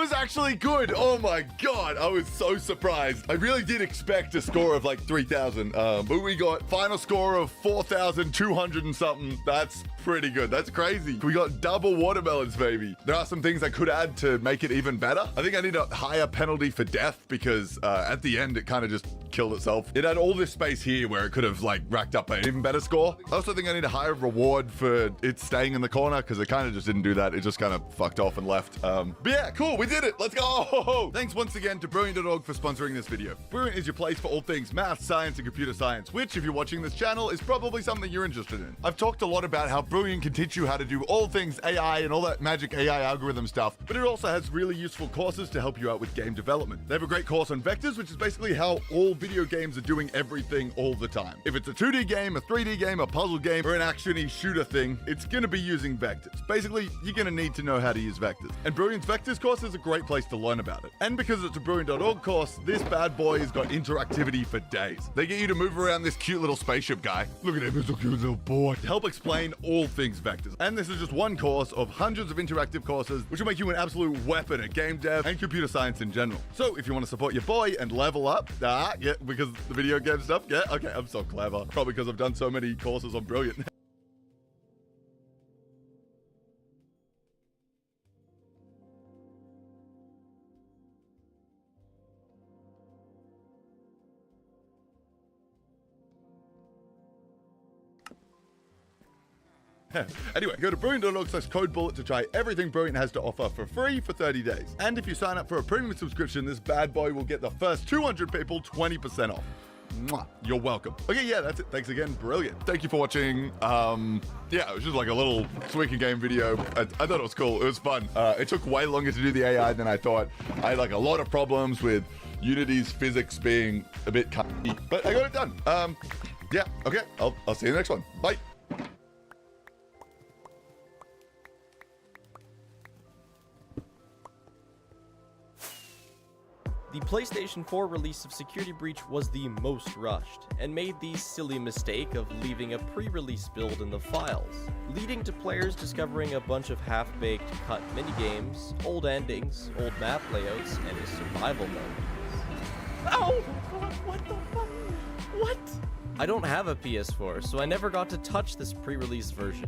was actually good. Oh my god, I was so surprised. I really did expect a score of like 3,000, but we got final score of 4,200 and something. That's pretty good. That's crazy. We got double watermelons, baby. There are some things I could add to make it even better. I think I need a higher penalty for death because at the end it kind of just killed itself. It had all this space here where it could have like racked up an even better score. I also think I need a higher reward for it staying in the corner because it kind of just didn't do that. It just kind of fucked off and left. But yeah, cool. We did it. Let's go. Thanks once again to Brilliant.org for sponsoring this video. Brilliant is your place for all things math, science, and computer science, which if you're watching this channel is probably something you're interested in. I've talked a lot about how Brilliant can teach you how to do all things AI and all that magic AI algorithm stuff, but it also has really useful courses to help you out with game development. They have a great course on vectors, which is basically how all video games are doing everything all the time. If it's a 2D game, a 3D game, a puzzle game, or an action-y shooter thing, it's gonna be using vectors. Basically, you're gonna need to know how to use vectors. And Brilliant's Vectors course is a great place to learn about it. And because it's a Brilliant.org course, this bad boy has got interactivity for days. They get you to move around this cute little spaceship guy. Look at him, he's a cute little boy. To help explain all things vectors. And this is just one course of hundreds of interactive courses, which will make you an absolute weapon at game dev and computer science in general. So if you want to support your boy and level up, yeah, because the video game stuff, yeah, okay, I'm so clever. Probably because I've done so many courses on Brilliant. Anyway, go to Brilliant.org/codebullet to try everything Brilliant has to offer for free for 30 days. And if you sign up for a premium subscription, this bad boy will get the first 200 people 20% off. Mwah. You're welcome. Okay, yeah, that's it. Thanks again, Brilliant. Thank you for watching. Yeah, it was just like a little tweaking game video. I thought it was cool. It was fun. It took way longer to do the AI than I thought. I had like a lot of problems with Unity's physics being a bit cutty, but I got it done. Yeah, okay. I'll see you in the next one. Bye. The PlayStation 4 release of Security Breach was the most rushed, and made the silly mistake of leaving a pre-release build in the files, leading to players discovering a bunch of half-baked cut minigames, old endings, old map layouts, and a survival mode. Oh! What the fuck? What? I don't have a PS4, so I never got to touch this pre-release version,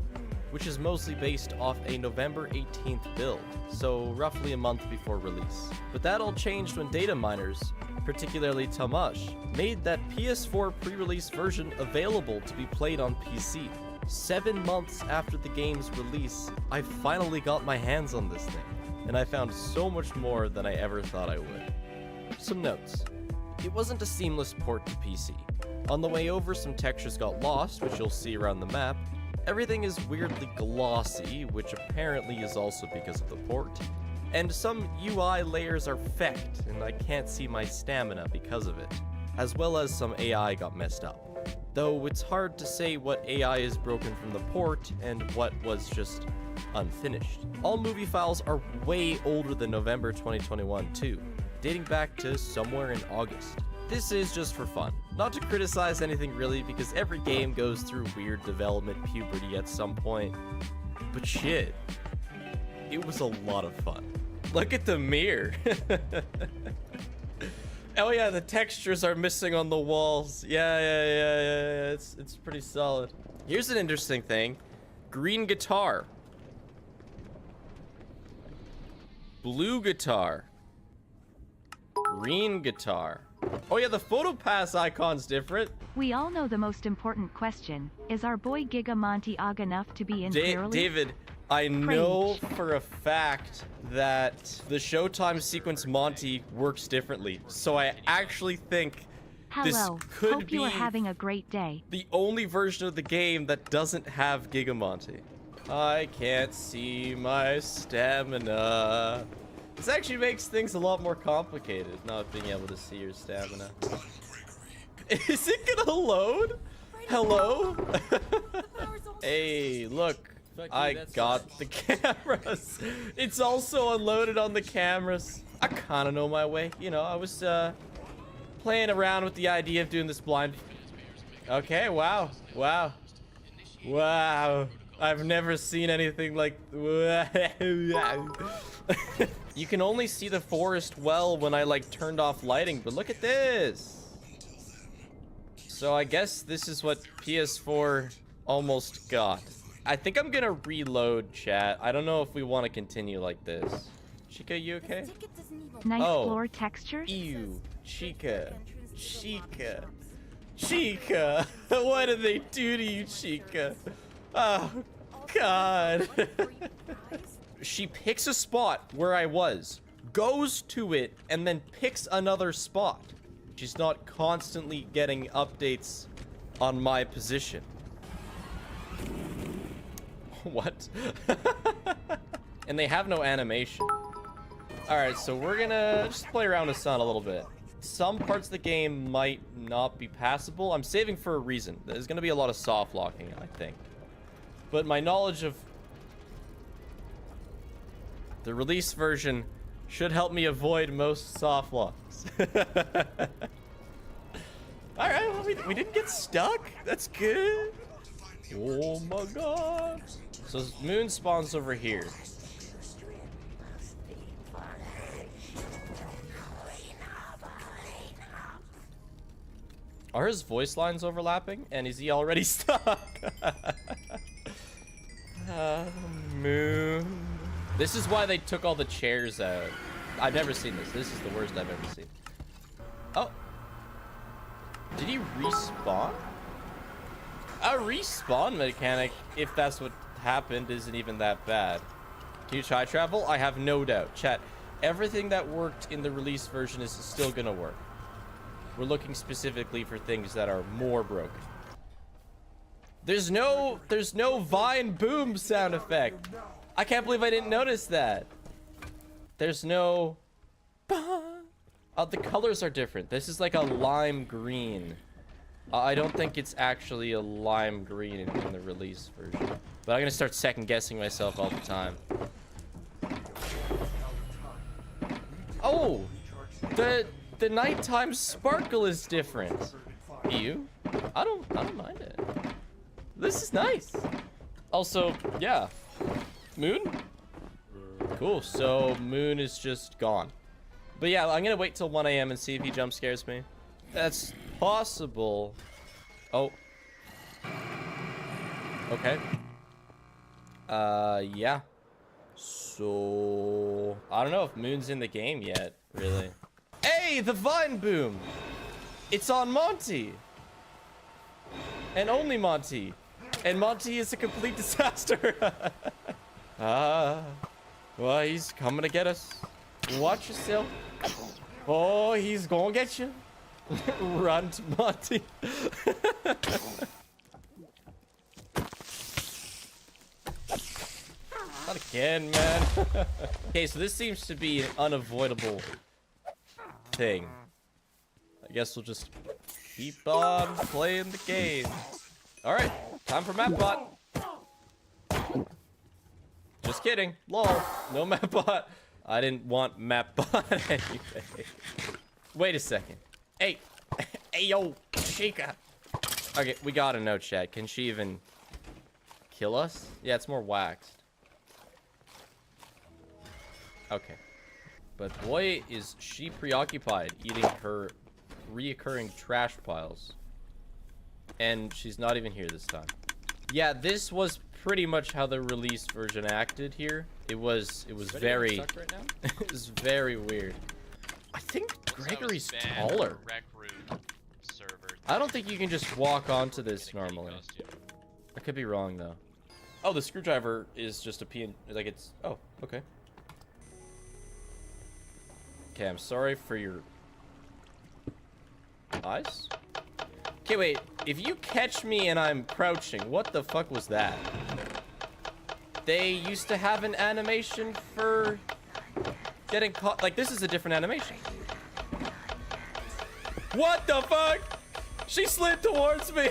which is mostly based off a November 18th build, so roughly a month before release. But that all changed when data miners, particularly Tamash, made that PS4 pre-release version available to be played on PC. 7 months after the game's release, I finally got my hands on this thing, and I found so much more than I ever thought I would. Some notes. It wasn't a seamless port to PC. On the way over, some textures got lost, which you'll see around the map. Everything is weirdly glossy, which apparently is also because of the port. And some UI layers are fecked, and I can't see my stamina because of it. As well as some AI got messed up. Though it's hard to say what AI is broken from the port and what was just unfinished. All movie files are way older than November 2021 too, dating back to somewhere in August. This is just for fun. Not to criticize anything really, because every game goes through weird development puberty at some point. But shit, it was a lot of fun. Look at the mirror. Oh yeah, the textures are missing on the walls. Yeah. It's pretty solid. Here's an interesting thing. Green guitar. Blue guitar. Green guitar. Oh yeah, the PhotoPass icon's different. We all know the most important question. Is our boy Gigamonty Og enough to be in clearly? David, I know for a fact that the Showtime sequence Monty works differently. So I actually think this could Hope be you are having a great day. the only version of the game that doesn't have Gigamonty. I can't see my stamina. This actually makes things a lot more complicated, not being able to see your stamina. Is it gonna load? Hello? Hey, look. I got the cameras. It's also unloaded on the cameras. I kind of know my way. You know, I was playing around with the idea of doing this blind. Okay, wow. I've never seen anything like You can only see the forest well when I like turned off lighting, but look at this. So I guess this is what PS4 almost got. I think I'm gonna reload, chat. I don't know if we want to continue like this. Chica, you okay? Nice Oh. floor textures. Ew, Chica. Chica. Chica. What did they do to you, Chica? Oh, God. She picks a spot where I was, goes to it, and then picks another spot. She's not constantly getting updates on my position. What? And they have no animation. Alright, so we're gonna just play around with Sun a little bit. Some parts of the game might not be passable. I'm saving for a reason. There's gonna be a lot of soft locking, I think. But my knowledge of the release version should help me avoid most soft locks. Alright, well, we didn't get stuck. That's good. Oh my god. So Moon spawns over here. Are his voice lines overlapping? And is he already stuck? Moon. This is why they took all the chairs out. I've never seen this. This is the worst I've ever seen. Oh. Did he respawn? A respawn mechanic, if that's what happened, isn't even that bad. Can you try travel? I have no doubt. Chat, everything that worked in the release version is still gonna work. We're looking specifically for things that are more broken. There's no Vine boom sound effect. I can't believe I didn't notice that. There's no... the colors are different. This is like a lime green. I don't think it's actually a lime green in the release version. But I'm gonna start second guessing myself all the time. Oh! The nighttime sparkle is different. You? I don't mind it. This is nice. Also, yeah. Moon? Cool, so Moon is just gone. But yeah, I'm gonna wait till 1 AM and see if he jump scares me. That's possible. Oh. Okay. Yeah. So... I don't know if Moon's in the game yet, really. Hey, the Vine Boom! It's on Monty! And only Monty. And Monty is a complete disaster. Well, he's coming to get us. Watch yourself. Oh, he's gonna get you. Run to Monty. Not again, man. Okay, so this seems to be an unavoidable thing. I guess we'll just keep on playing the game. Alright, time for MapBot. Just kidding. Lol. No MapBot. I didn't want MapBot anyway. Wait a second. Hey. Hey, yo. Chica. Okay, we gotta know, chat. Can she even kill us? Yeah, it's more waxed. Okay. But boy, is she preoccupied eating her reoccurring trash piles. And she's not even here this time. Yeah, this was pretty much how the release version acted here. It was very right it was very weird. I think Gregory's taller. I don't think you can just walk onto this normally. I could be wrong though. Oh, the screwdriver is just a PN, like it's, oh, okay. Okay, I'm sorry for your eyes. Okay, wait, if you catch me and I'm crouching, what the fuck was that? They used to have an animation for getting caught. Like, this is a different animation. What the fuck? She slid towards me.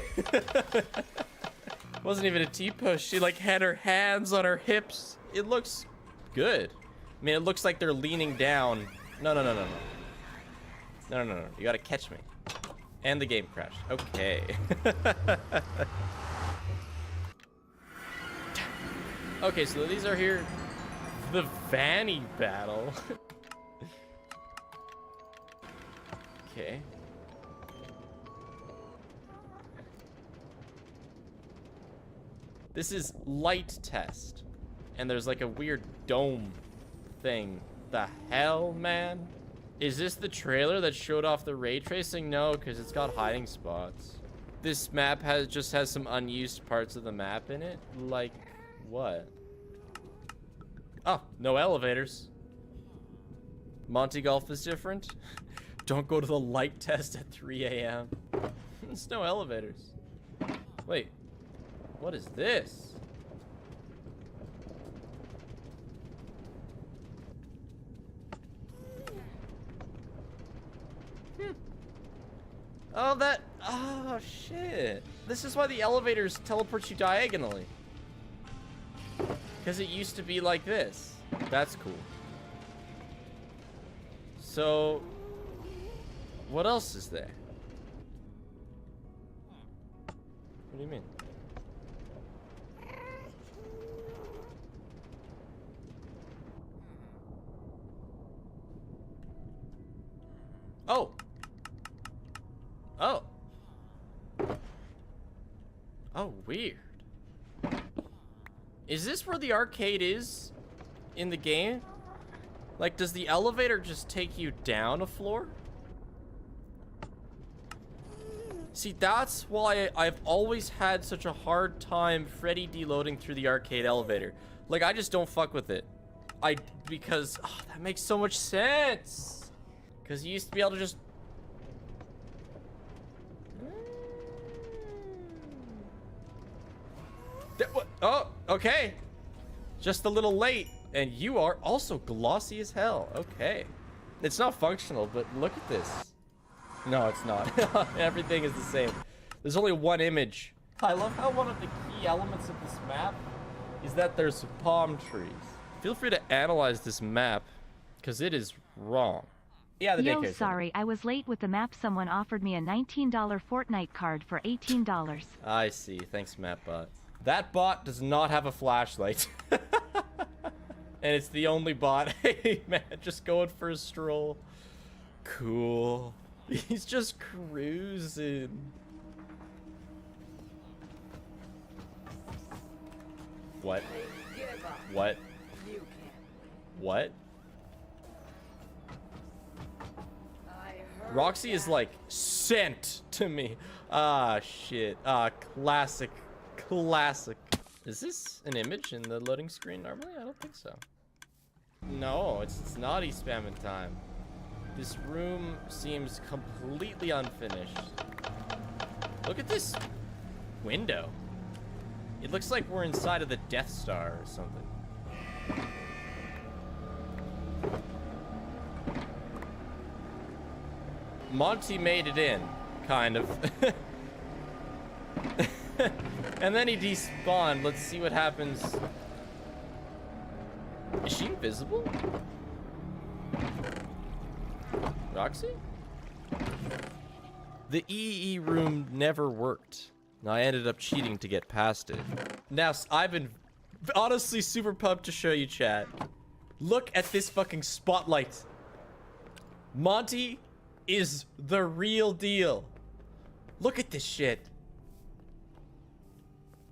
Wasn't even a T-push. She like had her hands on her hips. It looks good. I mean, it looks like they're leaning down. No. No. You gotta catch me. And the game crashed. Okay. Okay, so these are here. The Vanny battle. Okay. This is light test. And there's like a weird dome thing. The hell, man? Is this the trailer that showed off the ray tracing? No, because it's got hiding spots. This map just has some unused parts of the map in it. Like, what? Oh, no elevators. Monty Golf is different. Don't go to the light test at 3 a.m. There's no elevators. Wait, what is this? Oh, oh shit. This is why the elevators teleport you diagonally. Because it used to be like this. That's cool. So, what else is there? What do you mean? Oh. Oh. Oh, weird. Is this where the arcade is in the game? Like, does the elevator just take you down a floor? See, that's why I've always had such a hard time Freddy deloading through the arcade elevator. Like, I just don't fuck with it. Because that makes so much sense. Because you used to be able to just... Oh, okay. Just a little late. And you are also glossy as hell. Okay. It's not functional, but look at this. No, it's not. Everything is the same. There's only one image. I love how one of the key elements of this map is that there's palm trees. Feel free to analyze this map, because it is wrong. Yeah, the Yo, daycare sorry, I was late with the map. Someone offered me a $19 Fortnite card for $18. I see. Thanks, MapBot. That bot does not have a flashlight. And it's the only bot. Hey, man, just going for a stroll. Cool. He's just cruising. What? What? What? Roxy is like sent to me. Ah, shit. Ah, classic. Classic. Is this an image in the loading screen normally? I don't think so. No, it's naughty spamming time. This room seems completely unfinished. Look at this window. It looks like we're inside of the Death Star or something. Monty made it in, kind of. And then he despawned. Let's see what happens. Is she invisible? Roxy? The EE room never worked. I ended up cheating to get past it. Now, I've been honestly super pumped to show you, chat. Look at this fucking spotlight. Monty is the real deal. Look at this shit.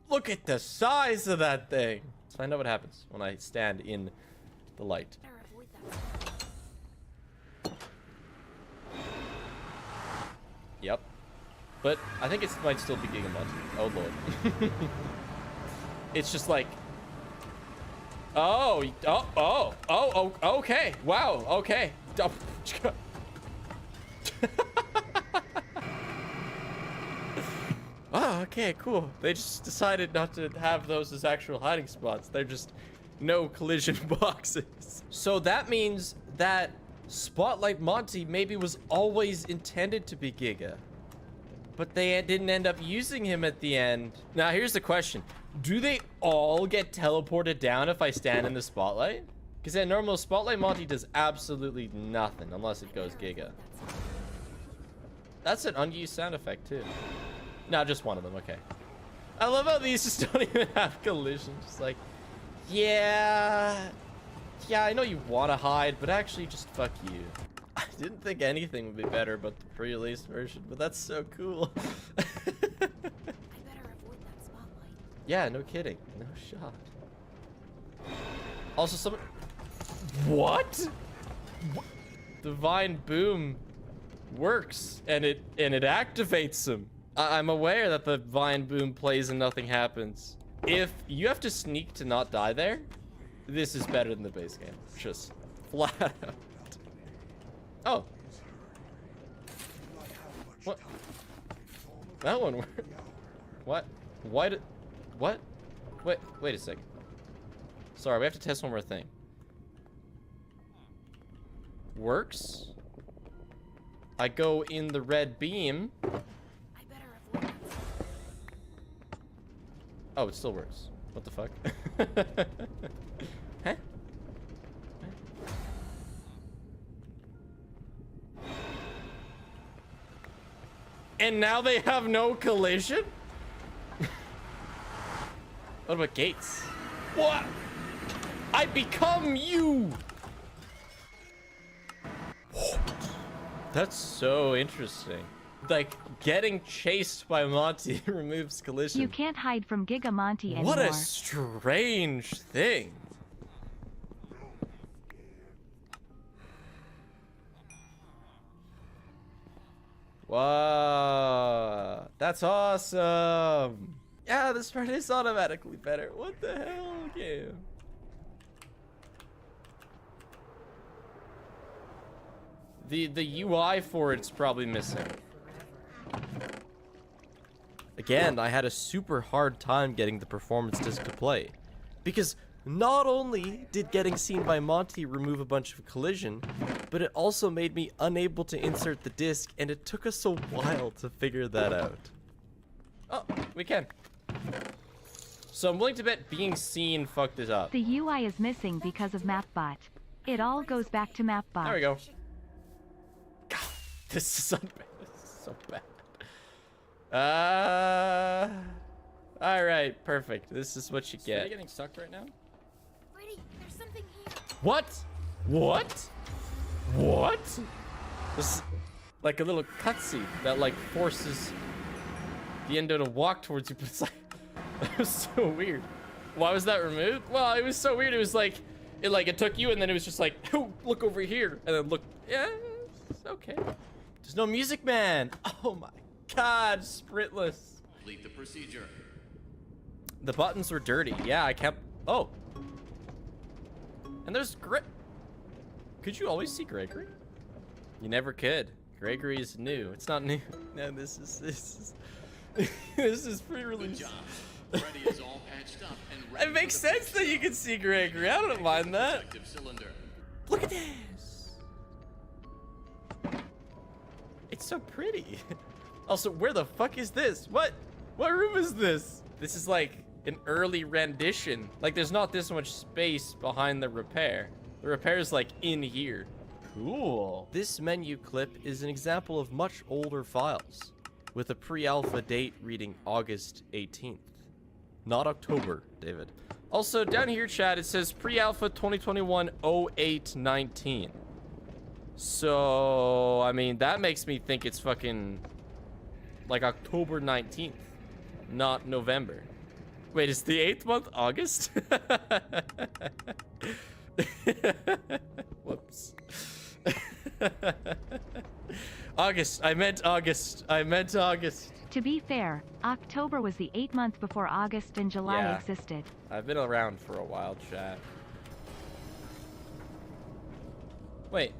Look at the size of that thing. Let's find out what happens when I stand in the light. Yep. But I think it might still be Gigamonty. Oh, Lord. It's just like... Oh, okay. Wow, okay. Oh, okay, cool. They just decided not to have those as actual hiding spots. They're just no collision boxes. So that means that Spotlight Monty maybe was always intended to be Giga. But they didn't end up using him at the end. Now, here's the question. Do they all get teleported down if I stand in the spotlight? Because at normal, Spotlight Monty does absolutely nothing unless it goes Giga. That's an unused sound effect, too. No, just one of them, okay. I love how these just don't even have collision. Just like, yeah, Yeah, I know you want to hide, but actually just fuck you. I didn't think anything would be better but the pre-release version, but that's so cool. I better avoid that spotlight. Yeah, no kidding. No shot. Also, some... What? Divine Boom works, and it activates him. I'm aware that the Vine Boom plays and nothing happens. If you have to sneak to not die there, this is better than the base game. Just flat out. Oh. What? That one worked. What? Why did... What? Wait a second. Sorry, we have to test one more thing. Works. I go in the red beam. I better avoid that spotlight. Oh, it still works. What the fuck? Huh? And now they have no collision? What about gates? What? I become you! That's so interesting. Like, getting chased by Monty removes collision. You can't hide from Giga Monty anymore. What a strange thing. Wow, that's awesome. Yeah, this part is automatically better. What the hell, game? The UI for it's probably missing. Again, I had a super hard time getting the performance disc to play. Because not only did getting seen by Monty remove a bunch of collision, but it also made me unable to insert the disc, and it took us a while to figure that out. Oh, we can. So I'm willing to bet being seen fucked this up. The UI is missing because of Mapbot. It all goes back to Mapbot. There we go. God, this is so bad. This is so bad. All right, perfect. This is what you get. Are you getting stuck right now? Freddy, there's something here. What? What? What? This is like a little cutscene that like forces the Endo to walk towards you, but it's like that was so weird. Why was that removed? Well, it was so weird. It was like it took you, and then it was just like, oh, look over here, and then look. Yeah, it's okay. There's no music, man. Oh my God, Spritless. Complete the procedure. The buttons were dirty. Yeah, I kept. Oh. And there's Could you always see Gregory? You never could. Gregory is new. It's not new. No, this is this is pre-release. Good job. Freddy is all patched up and ready. It makes sense that you can see Gregory. I don't mind that. Protective cylinder. Look at this. It's so pretty. Also, where the fuck is this? What room is this? This is like an early rendition. Like, there's not this much space behind the repair. The repair is like in here. Cool. This menu clip is an example of much older files, with a pre-alpha date reading August 18th. Not October, David. Also, down here, chat, it says pre-alpha 2021-08-19. So, I mean, that makes me think it's fucking like October 19th, not November. Wait, is the 8th month August? Whoops. August. I meant August. To be fair, October was the 8th month before August and July Yeah. existed. I've been around for a while, chat. Wait.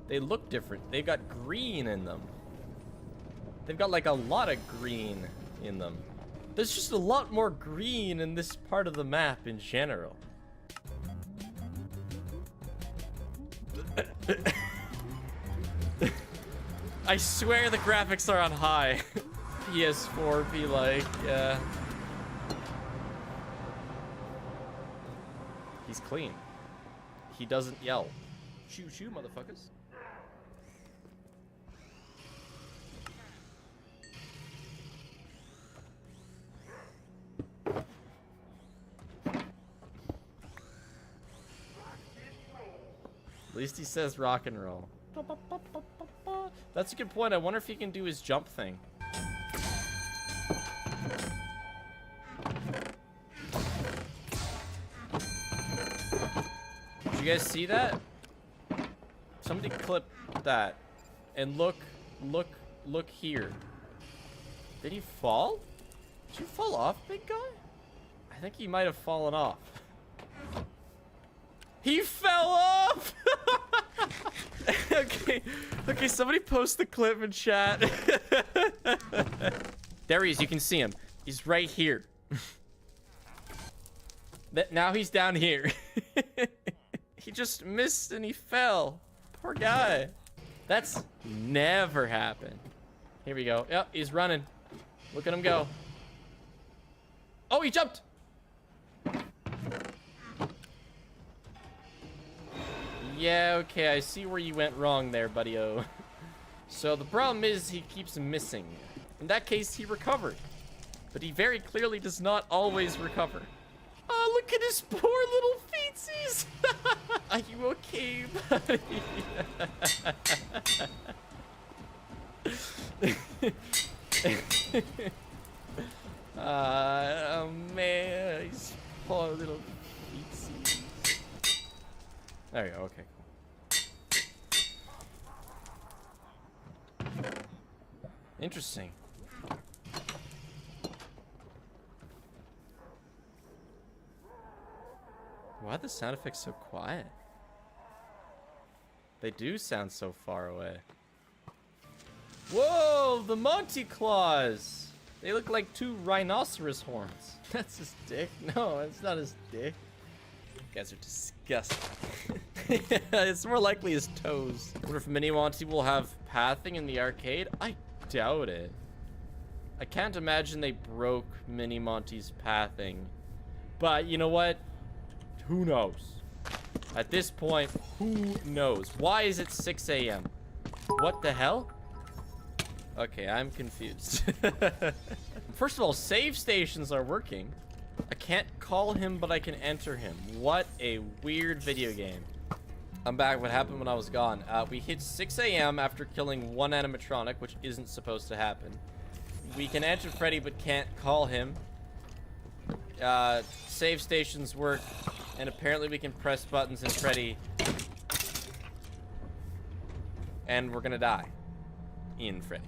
They look different. They got green in them. They've got like a lot of green in them. There's just a lot more green in this part of the map in general. I swear the graphics are on high. PS4 be like, yeah. He's clean. He doesn't yell. Shoo shoo, motherfuckers. At least he says rock and roll. That's a good point. I wonder if he can do his jump thing. Did you guys see that? Somebody clip that. And look here. Did he fall? Did you fall off, big guy? I think he might have fallen off. He fell off! Okay, somebody post the clip in chat. There he is, you can see him. He's right here. Now he's down here. He just missed and he fell. Poor guy. That's never happened. Here we go. Yep, he's running. Look at him go. Oh, he jumped! Yeah, okay, I see where you went wrong there, buddy-o. So the problem is he keeps missing. In that case, he recovered. But he very clearly does not always recover. Oh, look at his poor little feetsies! Are you okay, buddy? Oh man, his poor little feetsies. There we go, okay, cool. Interesting. Why are the sound effects so quiet? They do sound so far away. Whoa, the Monty Claws! They look like two rhinoceros horns. That's his dick? No, it's not his dick. You guys are disgusting. It's more likely his toes. I wonder if Mini Monty will have pathing in the arcade? I doubt it. I can't imagine they broke Mini Monty's pathing. But you know what? Who knows? At this point, who knows? Why is it 6 a.m.? What the hell? Okay, I'm confused. First of all, save stations are working. I can't call him, but I can enter him. What a weird video game. I'm back. What happened when I was gone? We hit 6 a.m. after killing one animatronic, which isn't supposed to happen. We can enter Freddy, but can't call him. Save stations work, and apparently we can press buttons in Freddy. And we're gonna die in Freddy.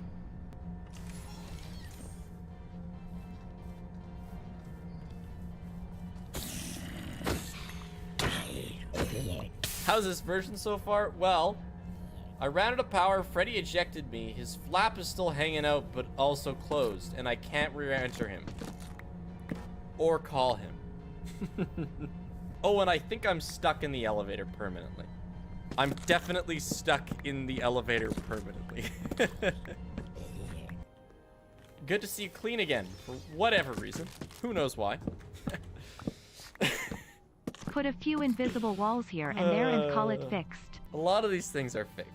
How's this version so far? Well, I ran out of power, Freddy ejected me, his flap is still hanging out but also closed, and I can't re-enter him. Or call him. Oh, and I think I'm stuck in the elevator permanently. I'm definitely stuck in the elevator permanently. Good to see you clean again, for whatever reason. Who knows why. Put a few invisible walls here and there and call it fixed. A lot of these things are fixed.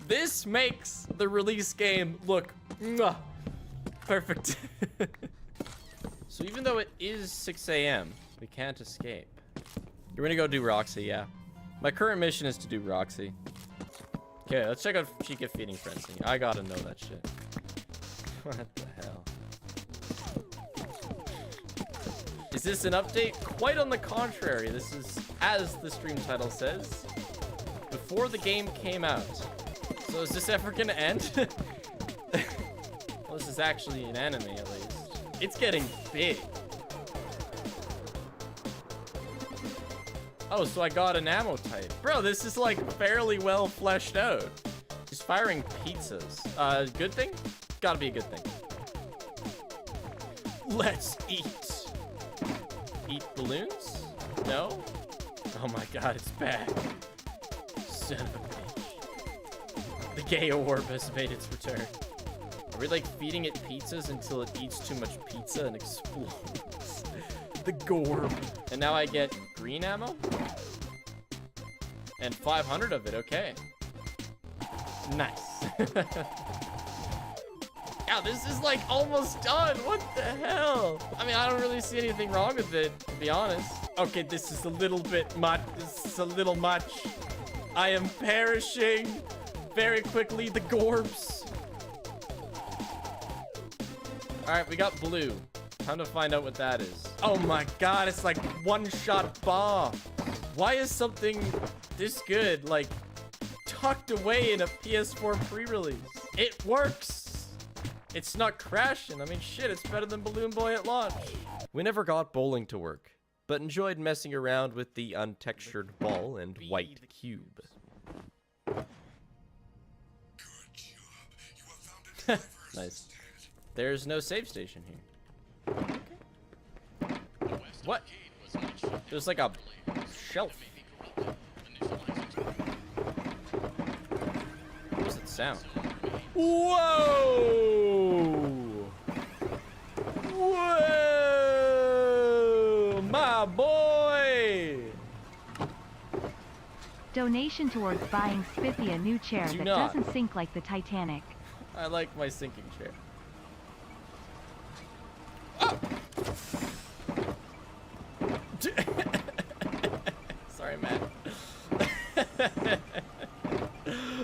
This makes the release game look mwah, perfect. So even though it is 6 a.m., we can't escape. You're gonna go do Roxy, yeah. My current mission is to do Roxy. Okay, let's check out Chica feeding frenzy. I gotta know that shit. What the hell? Is this an update? Quite on the contrary. This is, as the stream title says, before the game came out. So is this ever gonna end? Well, this is actually an anime at least. It's getting big. Oh, so I got an ammo type. Bro, this is like fairly well fleshed out. He's firing pizzas. Good thing? Gotta be a good thing. Let's eat. Eat balloons? No? Oh my god, it's back. Son of a bitch. The gay orb has made its return. Are we like feeding it pizzas until it eats too much pizza and explodes? The gorb. And now I get green ammo? And 500 of it, okay. Nice. Yeah, this is like almost done. What the hell? I mean, I don't really see anything wrong with it, to be honest. Okay, this is a little bit much. This is a little much. I am perishing very quickly. The Gorbs. All right, we got blue. Time to find out what that is. Oh my god, it's like one-shot bomb. Why is something this good, like, tucked away in a PS4 pre-release? It works. It's not crashing. I mean, shit, it's better than Balloon Boy at launch. We never got bowling to work, but enjoyed messing around with the untextured ball and white cube. Nice. There's no save station here. What? There's like a shelf. What does it sound? Whoa! Whoa! My boy! Donation towards buying Spiffy a new chair Do that not. doesn't sink like the Titanic. I like my sinking chair. Sorry, Matt.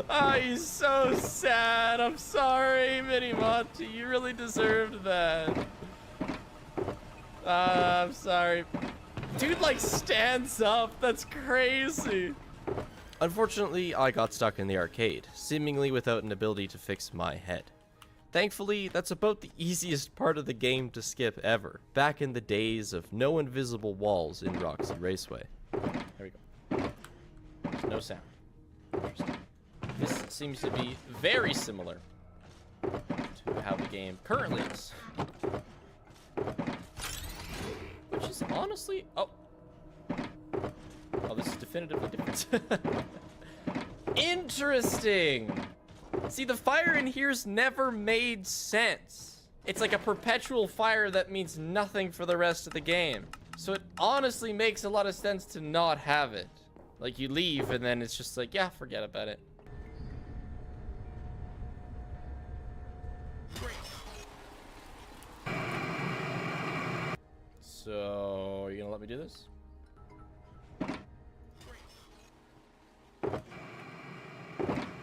Oh, he's so sad. I'm sorry, Mini Monty. You really deserved that. I'm sorry. Dude, like, stands up. That's crazy. Unfortunately, I got stuck in the arcade, seemingly without an ability to fix my head. Thankfully, that's about the easiest part of the game to skip ever, back in the days of no invisible walls in Roxy Raceway. There we go. There's no sound. Interesting. This seems to be very similar to how the game currently is. Which is honestly... Oh, this is definitively different. Interesting! See, the fire in here's never made sense. It's like a perpetual fire that means nothing for the rest of the game. So it honestly makes a lot of sense to not have it. Like, you leave and then it's just like, yeah, forget about it. So, are you gonna let me do this?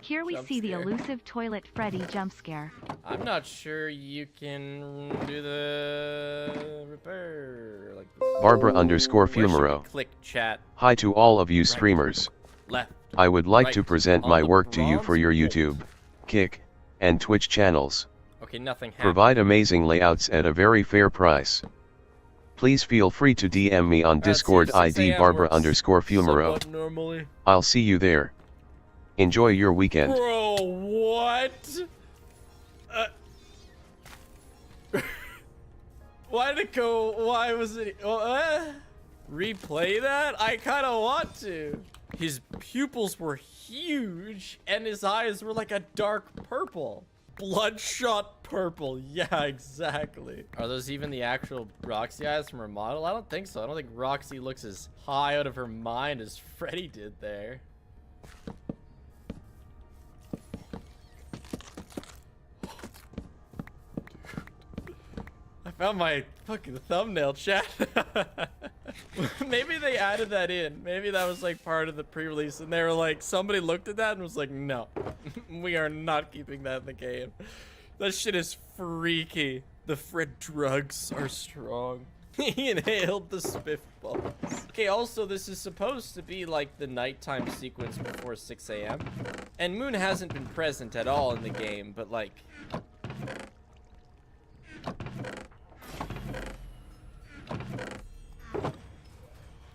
Here we Jump see the scare. elusive Toilet Freddy jump scare. I'm not sure you can do the repair like this. Barbara Where should _Fumero. we click chat? Hi to all of you streamers. Left. I would like Right. to present On my the work to you for your bronze YouTube, Kick, and Twitch channels. Okay, nothing happened. Provide amazing layouts at a very fair price. Please feel free to DM me on Discord ID Barbara _Fumero. Somewhat normally. I'll see you there. Enjoy your weekend. Bro, what? Why did it go? Why was it? Replay that? I kind of want to. His pupils were huge, and his eyes were like a dark purple. Bloodshot purple. Yeah, exactly. Are those even the actual Roxy eyes from her model? I don't think so. I don't think Roxy looks as high out of her mind as Freddy did there. I found my fucking thumbnail, chat. Maybe they added that in. Maybe that was like part of the pre-release and they were like, somebody looked at that and was like, no, we are not keeping that in the game. That shit is freaky. The Fred drugs are strong. He inhaled the spiff balls. Okay, also this is supposed to be like the nighttime sequence before 6 a.m. And Moon hasn't been present at all in the game, but like...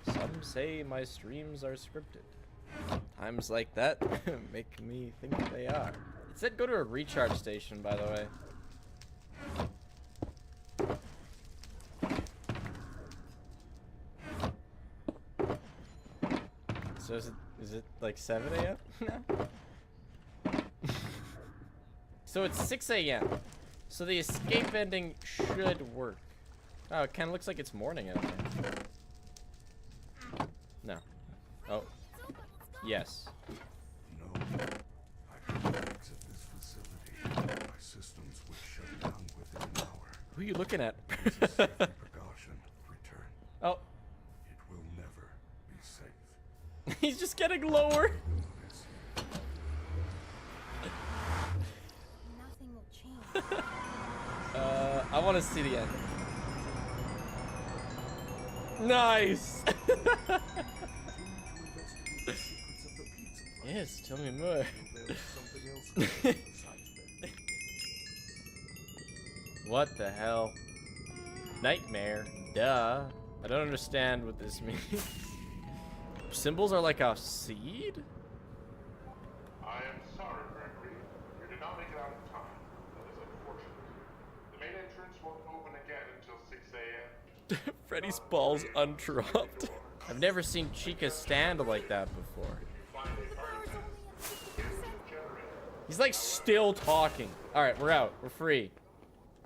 Some say my streams are scripted. Times like that make me think they are. It said go to a recharge station, by the way. So is it like 7 a.m. now? So it's 6 a.m. So the escape ending should work. Oh, it kind of looks like it's morning out there. No. Oh. Yes. No. I can't exit this facility. My systems would shut down within an hour. Who are you looking at? As a safety precaution, return. Oh. It will never be safe. He's just getting lower. This I want to see the end. Nice. Yes, tell me more. What the hell? Nightmare. Duh. I don't understand what this means. Symbols are like a seed? I am sorry, Gregory. You did not make it out in time. That is unfortunate. The main entrance won't open again until 6 a.m. Freddy's balls undropped. I've never seen Chica stand like that before. He's like still talking. Alright, we're out. We're free.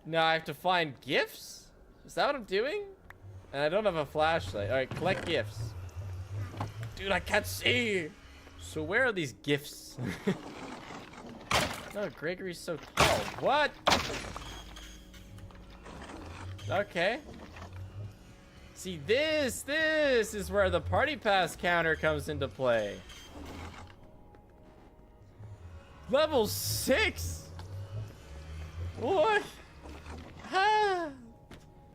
Now I have to find gifts? Is that what I'm doing? And I don't have a flashlight. Alright, collect gifts. Dude, I can't see. So where are these gifts? No, Gregory's so tall. What? Okay. See, this is where the party pass counter comes into play. Level 6? What? Ah.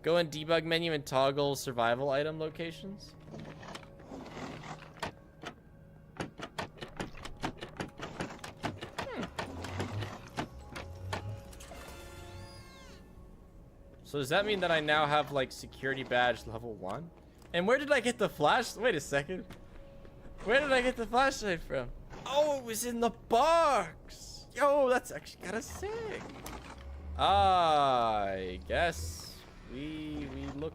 Go in debug menu and toggle survival item locations. So does that mean that I now have like security badge level 1? And where did I get the flash? Wait a second. Where did I get the flashlight from? Oh, it was in the box. Yo, that's actually kind of sick. I guess we look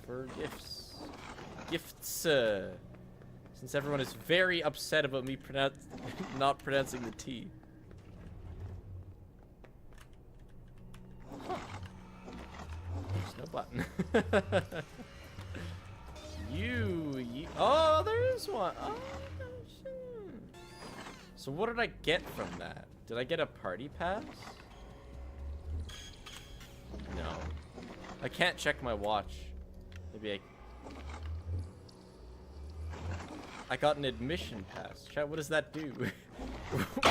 for gifts. Gifts. Since everyone is very upset about me not pronouncing the T. Huh. There's no button. you. Oh, there is one. Oh, shit. So what did I get from that? Did I get a party pass? No. I can't check my watch. Maybe I got an admission pass. Chat, what does that do?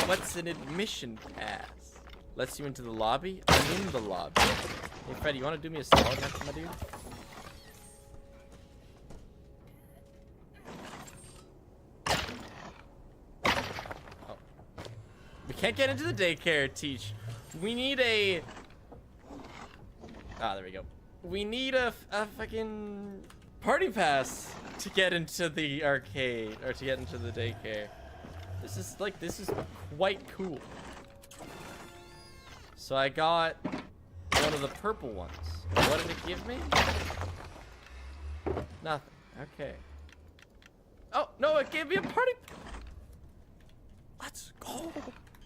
What's an admission pass? Lets you into the lobby? I'm in the lobby. Hey, Freddy, you want to do me a solid next, my dude? Oh. We can't get into the daycare, Teach. We need a... Ah, there we go. We need a fucking party pass to get into the arcade, or to get into the daycare. This is quite cool. So I got one of the purple ones. What did it give me? Nothing. Okay. Oh, no, it gave me a party. Let's go.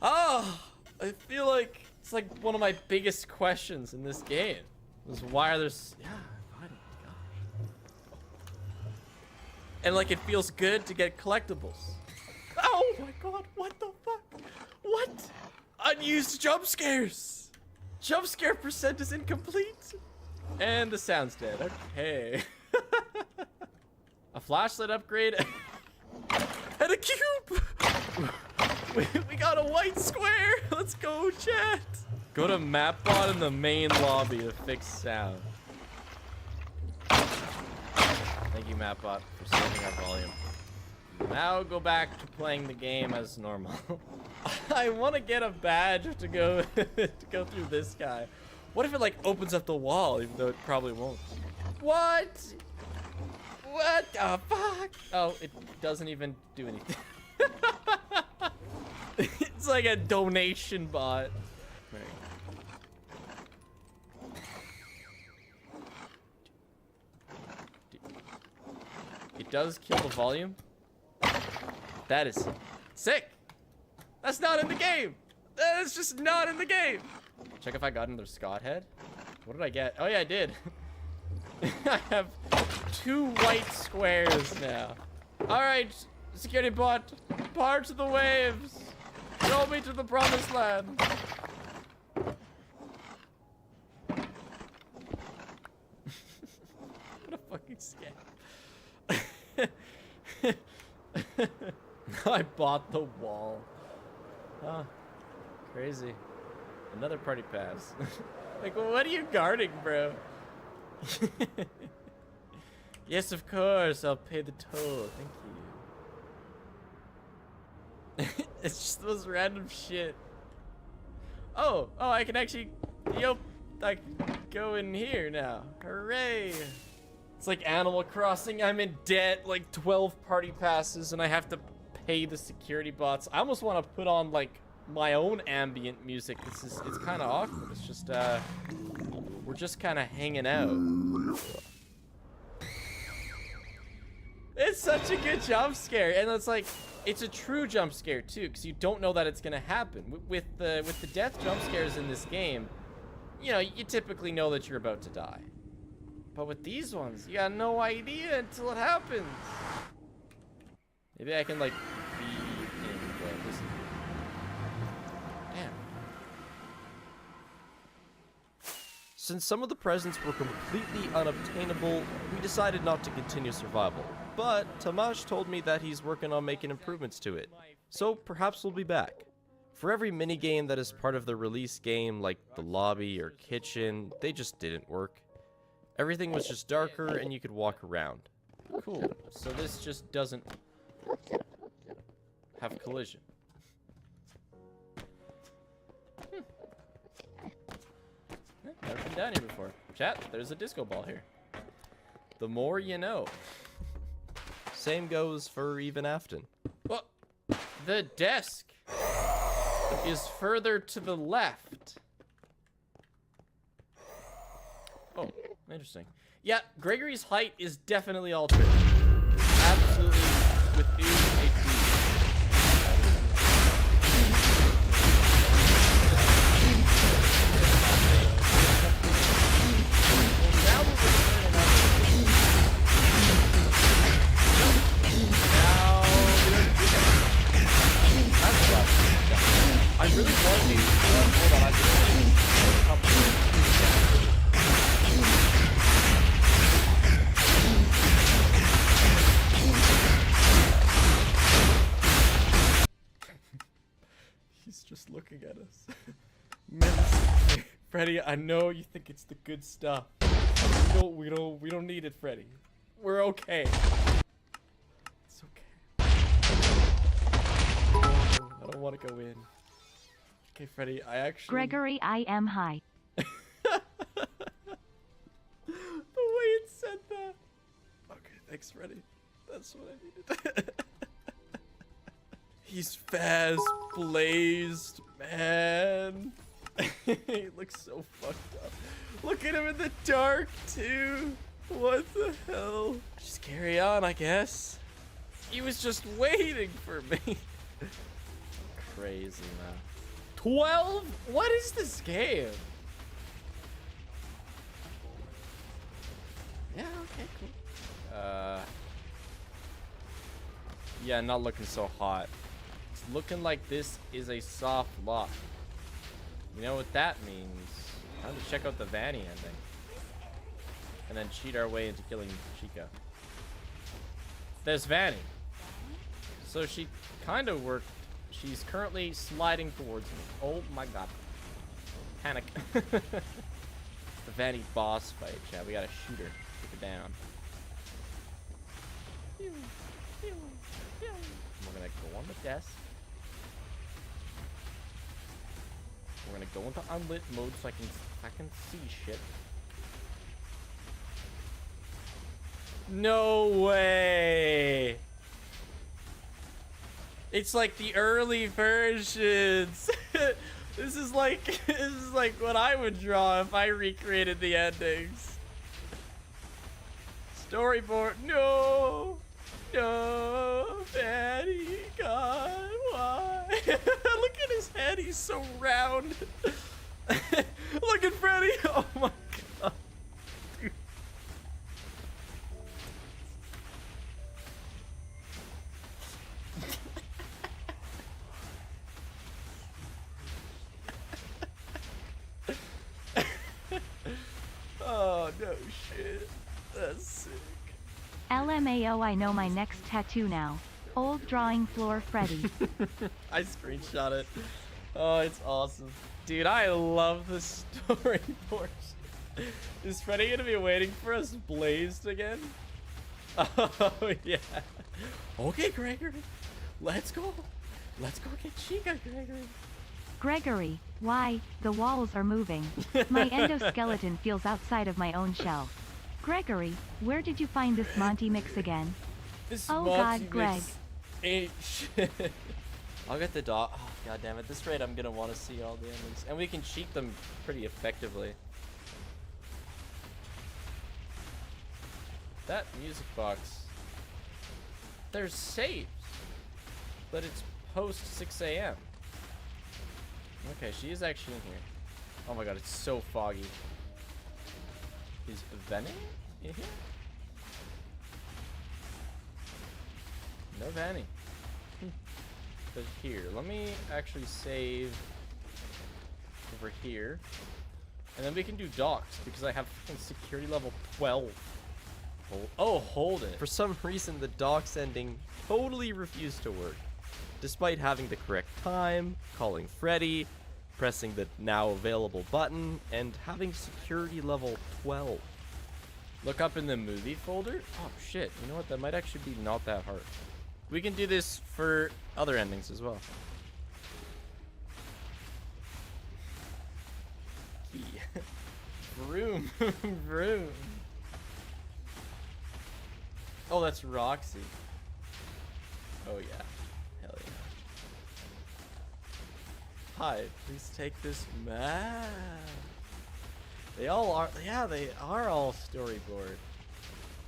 Oh, I feel like it's like one of my biggest questions in this game. Is why are there... Yeah, God. And like it feels good to get collectibles. Oh my god, what the fuck? What? Unused jump scares. Jump scare percent is incomplete. And the sound's dead. Okay. A flashlight upgrade. And a cube. We got a white square. Let's go, chat. Go to Mapbot in the main lobby to fix sound. Thank you, Mapbot, for saving our volume. Now go back to playing the game as normal. I want to get a badge to go to go through this guy. What if it like opens up the wall, even though it probably won't? What? What the fuck? Oh, it doesn't even do anything. It's like a donation bot. It does kill the volume. That is sick. That's not in the game. That is just not in the game. Check if I got another Scott head. What did I get? Oh yeah, I did. I have 2 white squares now. All right, security bot, part to the waves. Show me to the promised land. What a fucking scam. I bought the wall. Huh. Crazy. Another party pass. Like, what are you guarding, bro? Yes, of course. I'll pay the toll. Thank you. It's just those random shit. Oh, I can actually, I can go in here now. Hooray! It's like Animal Crossing. I'm in debt, like 12 party passes, and I have to pay the security bots. I almost want to put on like my own ambient music. It's kind of awkward. It's just we're just kind of hanging out. It's such a good jump scare, and it's like it's a true jump scare too, because you don't know that it's gonna happen. With the death jump scares in this game, you know, you typically know that you're about to die. But with these ones, you got no idea until it happens. Maybe I can like be in this. Damn. Since some of the presents were completely unobtainable, we decided not to continue survival. But Tamash told me that he's working on making improvements to it, so perhaps we'll be back. For every minigame that is part of the release game, like the lobby or kitchen, they just didn't work. Everything was just darker and you could walk around. Cool, so this just doesn't have collision. Never been down here before. Chat, there's a disco ball here. The more you know. Same goes for even Afton. Well, the desk is further to the left. Oh, interesting. Yeah, Gregory's height is definitely altered. Absolutely within a feet. Now we're returning up. I really want these. Hold on, I just He's just looking at us. Menacingly. Freddy, I know you think it's the good stuff. We don't need it, Freddy. We're okay. It's okay. I don't want to go in. Okay, Freddy, I actually... Gregory, I am high. The way it said that. Okay, thanks, Freddy. That's what I needed. He's fast, blazed, man. He looks so fucked up. Look at him in the dark, too. What the hell? Just carry on, I guess. He was just waiting for me. Crazy, man. 12? What is this game? Yeah, okay, cool. Yeah, not looking so hot. It's looking like this is a soft lock. You know what that means? Time to check out the Vanny ending. And then cheat our way into killing Chica. There's Vanny. So she kind of worked. She's currently sliding towards me. Oh my god. Panic. The Vanny boss fight, chat. We gotta shoot her. Take her down. We're gonna go on the desk. We're gonna go into unlit mode so I can see shit. No way! It's like the early versions. This is like what I would draw if I recreated the endings. Storyboard. No, Daddy, God, why? Look at his head. He's so round. Look at Freddy. Oh my god. Dude. Oh no shit. That's sick. LMAO, I know my next tattoo now. Old drawing floor Freddy. I screenshot it. Oh, it's awesome. Dude, I love the storyboard. Is Freddy gonna be waiting for us blazed again? Oh, yeah. Okay, Gregory. Let's go. Let's go get Chica, Gregory. Gregory, why? The walls are moving. My endoskeleton feels outside of my own shell. Gregory, where did you find this Monty mix again? This Oh, Monty God, Greg. mix ain't shit. I'll get the dog. Oh, god damn it. At this rate, I'm gonna want to see all the endings. And we can cheat them pretty effectively. That music box. There's saves. But it's post 6 a.m. Okay, she is actually in here. Oh my god, it's so foggy. Is Venny in here? No Vanny. But here, let me actually save over here. And then we can do docs because I have fucking security level 12. Hold it. For some reason, the docs ending totally refused to work. Despite having the correct time, calling Freddy, pressing the now available button, and having security level 12. Look up in the movie folder. Oh shit, you know what? That might actually be not that hard. We can do this for other endings as well. Key. Vroom. Vroom. Oh, that's Roxy. Oh yeah. Hell yeah. Hi, please take this map. They all are, yeah, they are all storyboard.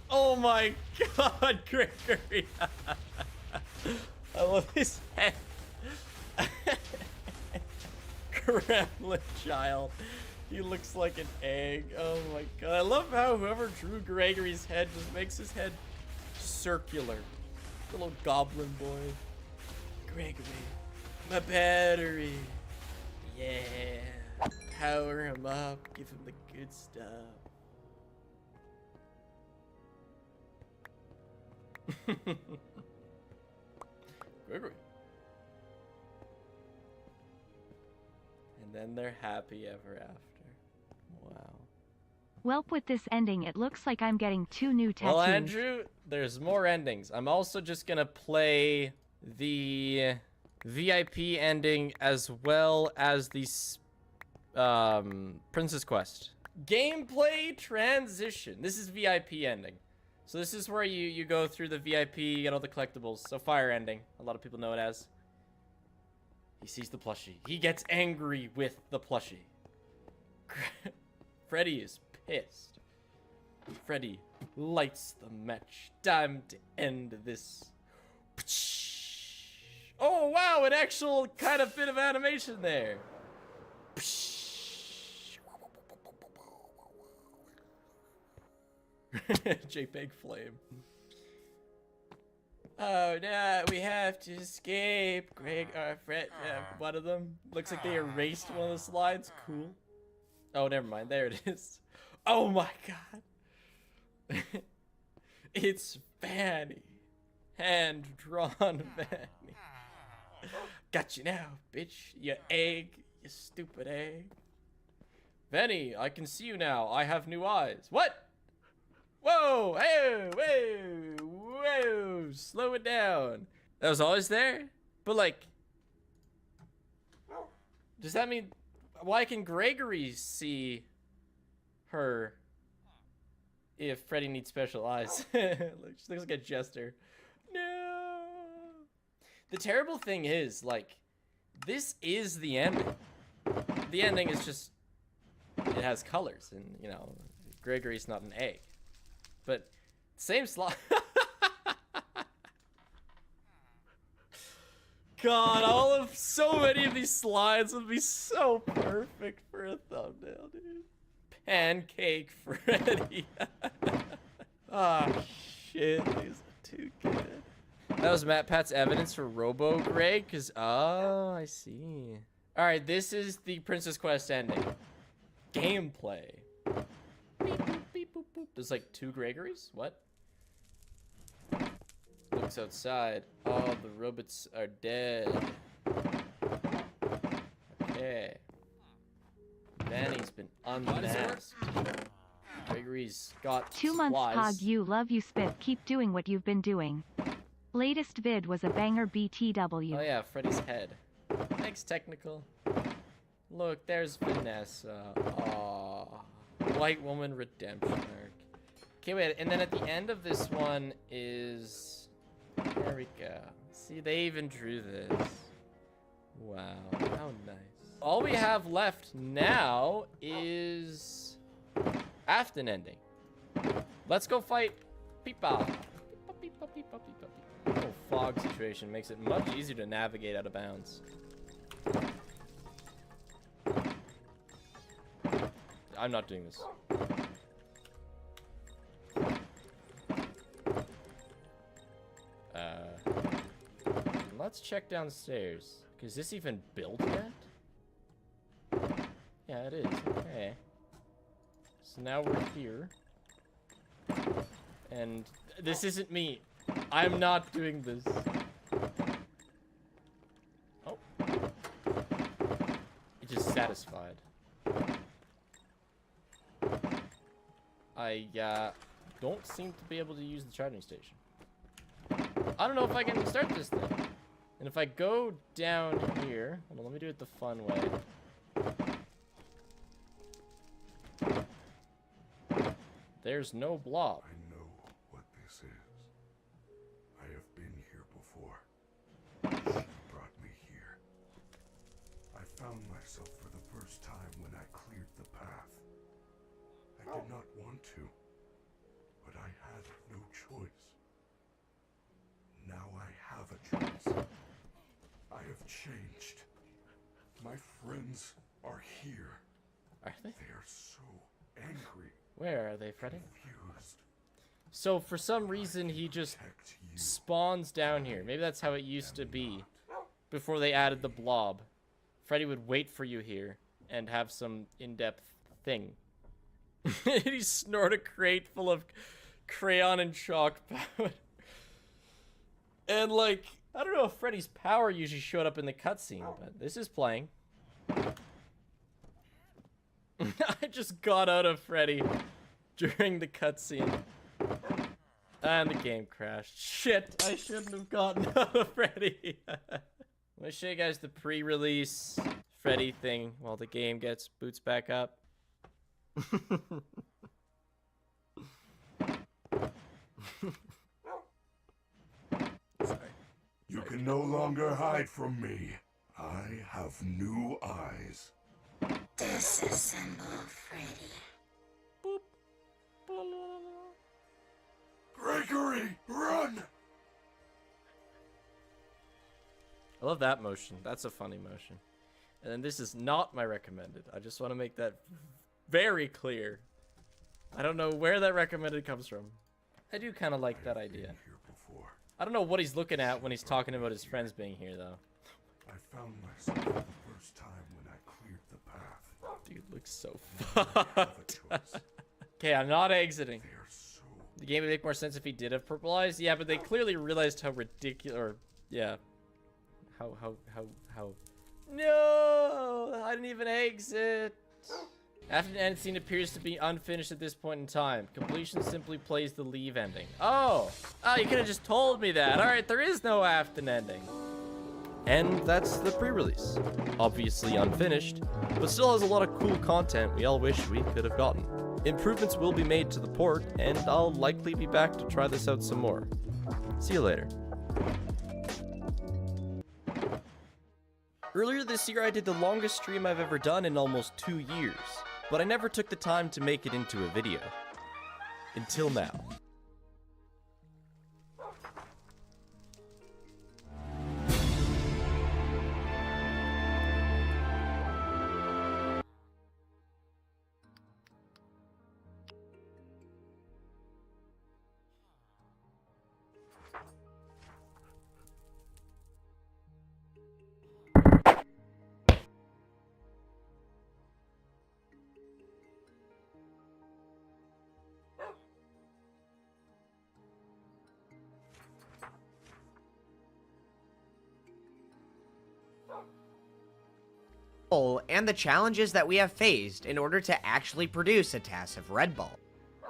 Oh my god, Gregory. I love his head. Gremlin child. He looks like an egg. Oh my god. I love how whoever drew Gregory's head just makes his head circular. Little goblin boy. Gregory. My battery. Yeah. Power him up. Give him the good stuff. Gregory. And then they're happy ever after. Wow. Welp, with this ending, it looks like I'm getting 2 new tattoos. Well, Andrew, there's more endings. I'm also just gonna play the VIP ending as well as the Princess Quest. Gameplay transition. This is VIP ending. So this is where you go through the VIP, you get all the collectibles. So fire ending, a lot of people know it as. He sees the plushie. He gets angry with the plushie. Freddy is pissed. Freddy lights the match. Time to end this. Oh wow, an actual kind of bit of animation there. JPEG flame. Oh no, we have to escape. Greg, Fred, one of them. Looks like they erased one of the slides. Cool. Oh, never mind. There it is. Oh my god. It's Vanny. Hand-drawn Vanny. Got you now, bitch. You egg. You stupid egg. Vanny, I can see you now. I have new eyes. What? Whoa! Hey! Whoa! Whoa! Slow it down. That was always there? But like... Does that mean... Why can Gregory see her if Freddy needs special eyes? She looks like a jester. No! The terrible thing is, like, this is the ending. The ending is just... It has colors, and, you know, Gregory's not an egg. But, same slide. God, so many of these slides would be so perfect for a thumbnail, dude. Pancake Freddy. Ah, shit, these are too good. That was MatPat's evidence for Robo Greg, because, oh, I see. All right, this is the Princess Quest ending. Gameplay. Beep, boop, beep, boop, boop. There's like 2 Gregorys? What? Looks outside. Oh, the robots are dead. Okay. Vanny's been unmasked. Gregory's got 2 months supplies. Pog, you love you Spiff, keep doing what you've been doing. Latest vid was a banger BTW. Oh yeah, Freddy's head. Thanks, Technical. Look, there's Vanessa. Aww. White Woman Redemption arc. Okay, wait, and then at the end of this one is... There we go. See, they even drew this. Wow, how nice. All we have left now is... Afton ending. Let's go fight Peepa. Peepa, Peepa, Peepa, Peepa. Little fog situation makes it much easier to navigate out of bounds. I'm not doing this. Let's check downstairs. Is this even built yet? Yeah, it is. Okay. So now we're here. And this isn't me. I'm not doing this. Oh. It just satisfied. I don't seem to be able to use the charging station. I don't know if I can start this thing. And if I go down here, hold on, let me do it the fun way. There's no blob. I know what this is. I have been here before. She brought me here. I found myself for the first time when I cleared the path. I did not want to, but I had no choice. Now I have a choice. I have changed. My friends are here. Are they? They are so angry, Where are they, Freddy? confused. So for some reason he just Protect you. spawns down here. Maybe that's how it used to be before they added the blob. Freddy would wait for you here and have some in-depth thing. He snort a crate full of crayon and chalk powder. And like, I don't know if Freddy's power usually showed up in the cutscene, but this is playing. I just got out of Freddy during the cutscene. And the game crashed. Shit, I shouldn't have gotten out of Freddy. Let me show you guys the pre-release Freddy thing while the game gets boots back up. Sorry. You can no longer hide from me. I have new eyes. Disassemble Freddy. Boop. Gregory, run! I love that motion. That's a funny motion. And then this is not my recommended. I just want to make that very clear. I don't know where that recommended comes from. I do kind of like that idea. Been here before. I don't know what he's looking at when he's talking about his friends being here, though. I found myself for the first time when I cleared the path. Dude looks so I have a fucked. choice. Okay, I'm not exiting. They are so The game would make more sense if he did have purple eyes. Yeah, but they clearly realized how ridiculous, or yeah, how. No, I didn't even exit. After the end scene appears to be unfinished at this point in time. Completion simply plays the leave ending. Oh, you could have just told me that. All right, there is no Afton ending. And that's the pre-release. Obviously unfinished, but still has a lot of cool content we all wish we could have gotten. Improvements will be made to the port, and I'll likely be back to try this out some more. See you later. Earlier this year, I did the longest stream I've ever done in almost 2 years, but I never took the time to make it into a video. Until now. and the challenges that we have faced in order to actually produce a TAS of Redball.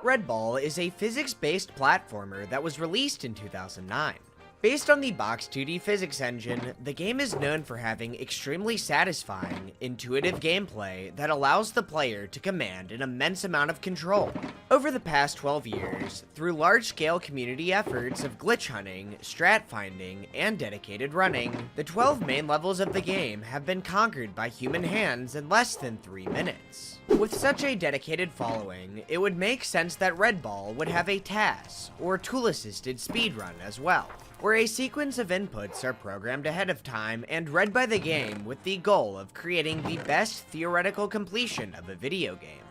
Redball is a physics-based platformer that was released in 2009. Based on the Box 2D physics engine, the game is known for having extremely satisfying, intuitive gameplay that allows the player to command an immense amount of control. Over the past 12 years, through large-scale community efforts of glitch hunting, strat finding, and dedicated running, the 12 main levels of the game have been conquered by human hands in less than 3 minutes. With such a dedicated following, it would make sense that Redball would have a TAS, or tool-assisted speedrun as well, where a sequence of inputs are programmed ahead of time and read by the game with the goal of creating the best theoretical completion of a video game.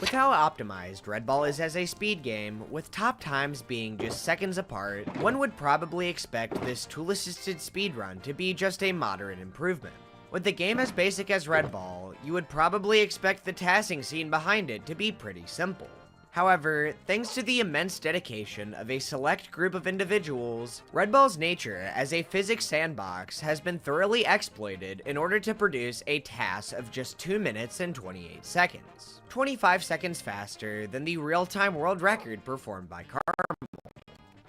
With how optimized Redball is as a speed game, with top times being just seconds apart, one would probably expect this tool-assisted speedrun to be just a moderate improvement. With the game as basic as Redball, you would probably expect the tassing scene behind it to be pretty simple. However, thanks to the immense dedication of a select group of individuals, Redball's nature as a physics sandbox has been thoroughly exploited in order to produce a TAS of just 2 minutes and 28 seconds, 25 seconds faster than the real-time world record performed by Carmel.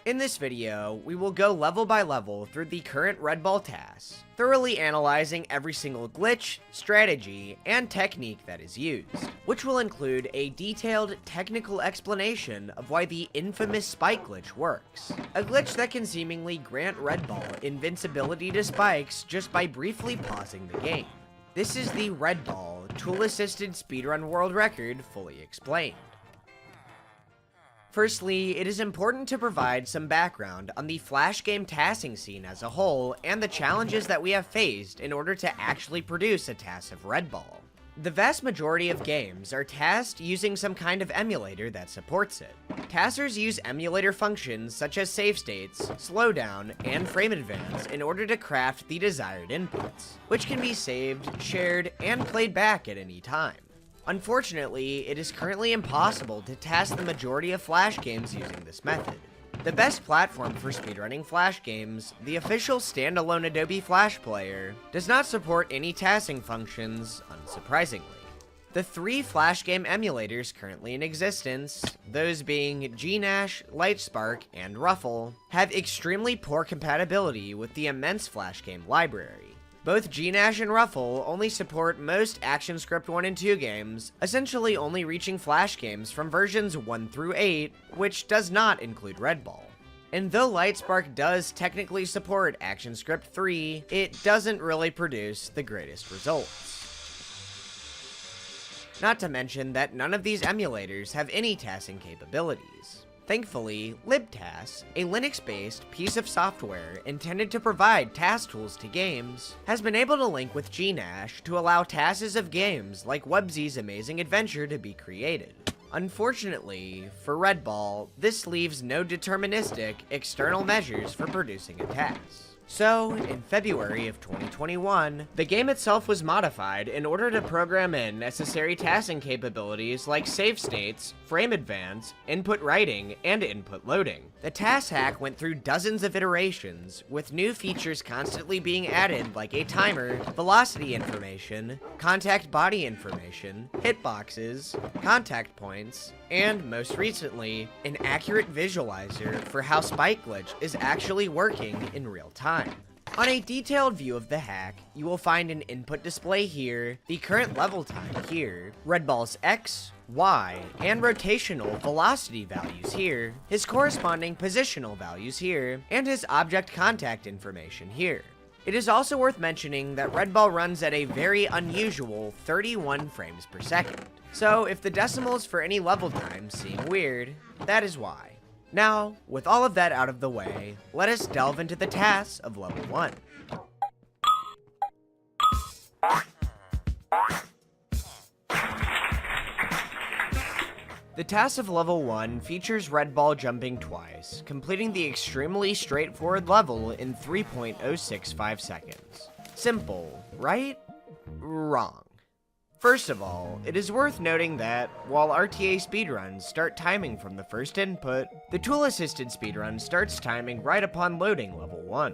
In this video, we will go level by level through the current Redball TAS, thoroughly analyzing every single glitch, strategy, and technique that is used, which will include a detailed technical explanation of why the infamous spike glitch works, a glitch that can seemingly grant Redball invincibility to spikes just by briefly pausing the game. This is the Redball tool-assisted speedrun world record fully explained. Firstly, it is important to provide some background on the Flash game tassing scene as a whole and the challenges that we have faced in order to actually produce a TAS of Redball. The vast majority of games are tasked using some kind of emulator that supports it. Tassers use emulator functions such as save states, slowdown, and frame advance in order to craft the desired inputs, which can be saved, shared, and played back at any time. Unfortunately, it is currently impossible to task the majority of Flash games using this method. The best platform for speedrunning Flash games, the official standalone Adobe Flash Player, does not support any tasking functions, unsurprisingly. The 3 Flash game emulators currently in existence, those being GNash, Lightspark, and Ruffle, have extremely poor compatibility with the immense Flash game library. Both GNash and Ruffle only support most ActionScript 1 and 2 games, essentially only reaching Flash games from versions 1 through 8, which does not include Redball. And though Lightspark does technically support ActionScript 3, it doesn't really produce the greatest results. Not to mention that none of these emulators have any tassing capabilities. Thankfully, LibTAS, a Linux-based piece of software intended to provide TAS tools to games, has been able to link with GNash to allow TASes of games like Webzy's Amazing Adventure to be created. Unfortunately, for Redball, this leaves no deterministic external measures for producing a TAS. So, in February of 2021, the game itself was modified in order to program in necessary tassing capabilities like save states, frame advance, input writing, and input loading. The TAS hack went through dozens of iterations, with new features constantly being added like a timer, velocity information, contact body information, hitboxes, contact points, and most recently, an accurate visualizer for how Spike Glitch is actually working in real time. On a detailed view of the hack, you will find an input display here, the current level time here, Redball's X, Y, and rotational velocity values here, his corresponding positional values here, and his object contact information here. It is also worth mentioning that Redball runs at a very unusual 31 frames per second. So if the decimals for any level time seem weird, that is why. Now, with all of that out of the way, let us delve into the TAS of level 1. The TAS of level 1 features Redball jumping twice, completing the extremely straightforward level in 3.065 seconds. Simple, right? Wrong. First of all, it is worth noting that, while RTA speedruns start timing from the first input, the tool-assisted speedrun starts timing right upon loading level 1.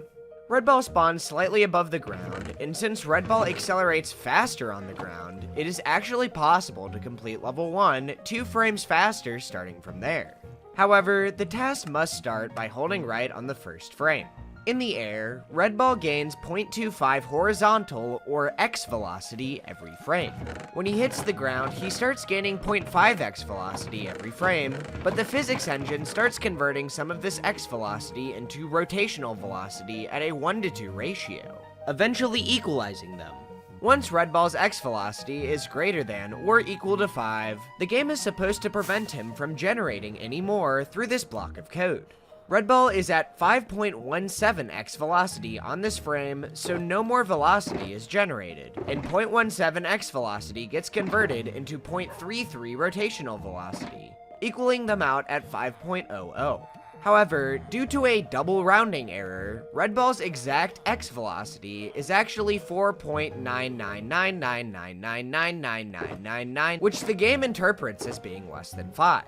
Red Ball spawns slightly above the ground, and since Red Ball accelerates faster on the ground, it is actually possible to complete level 1 2 frames faster starting from there. However, the task must start by holding right on the first frame. In the air, Red Ball gains 0.25 horizontal or X velocity every frame. When he hits the ground, he starts gaining 0.5 X velocity every frame, but the physics engine starts converting some of this X velocity into rotational velocity at a 1:2 ratio, eventually equalizing them. Once Red Ball's X velocity is greater than or equal to 5, the game is supposed to prevent him from generating any more through this block of code. Red Ball is at 5.17 X velocity on this frame, so no more velocity is generated, and 0.17 X velocity gets converted into 0.33 rotational velocity, equaling them out at 5.00. However, due to a double rounding error, Red Ball's exact X velocity is actually 4.99999999999, which the game interprets as being less than 5.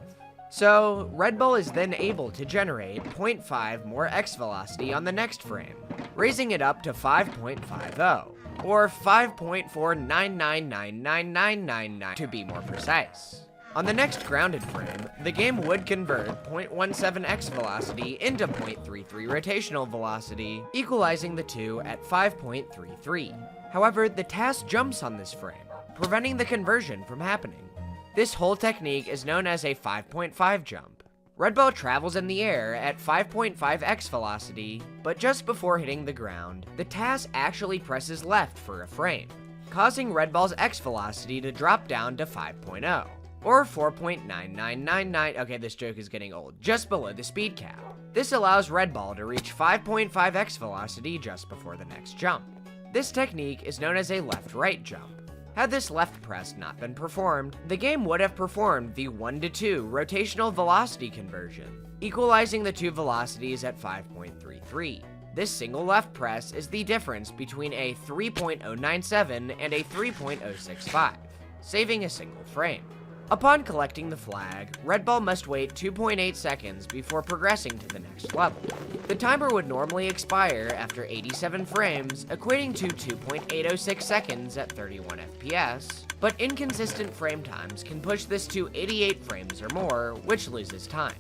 So, Red Ball is then able to generate 0.5 more X velocity on the next frame, raising it up to 5.50, or 5.4999999 to be more precise. On the next grounded frame, the game would convert 0.17 X velocity into 0.33 rotational velocity, equalizing the two at 5.33. However, the task jumps on this frame, preventing the conversion from happening. This whole technique is known as a 5.5 jump. Red Ball travels in the air at 5.5 X velocity, but just before hitting the ground, the task actually presses left for a frame, causing Red Ball's X velocity to drop down to 5.0, or 4.9999, okay, this joke is getting old, just below the speed cap. This allows Red Ball to reach 5.5 X velocity just before the next jump. This technique is known as a left-right jump. Had this left press not been performed, the game would have performed the 1:2 rotational velocity conversion, equalizing the two velocities at 5.33. This single left press is the difference between a 3.097 and a 3.065, saving a single frame. Upon collecting the flag, Red Ball must wait 2.8 seconds before progressing to the next level. The timer would normally expire after 87 frames, equating to 2.806 seconds at 31 FPS, but inconsistent frame times can push this to 88 frames or more, which loses time.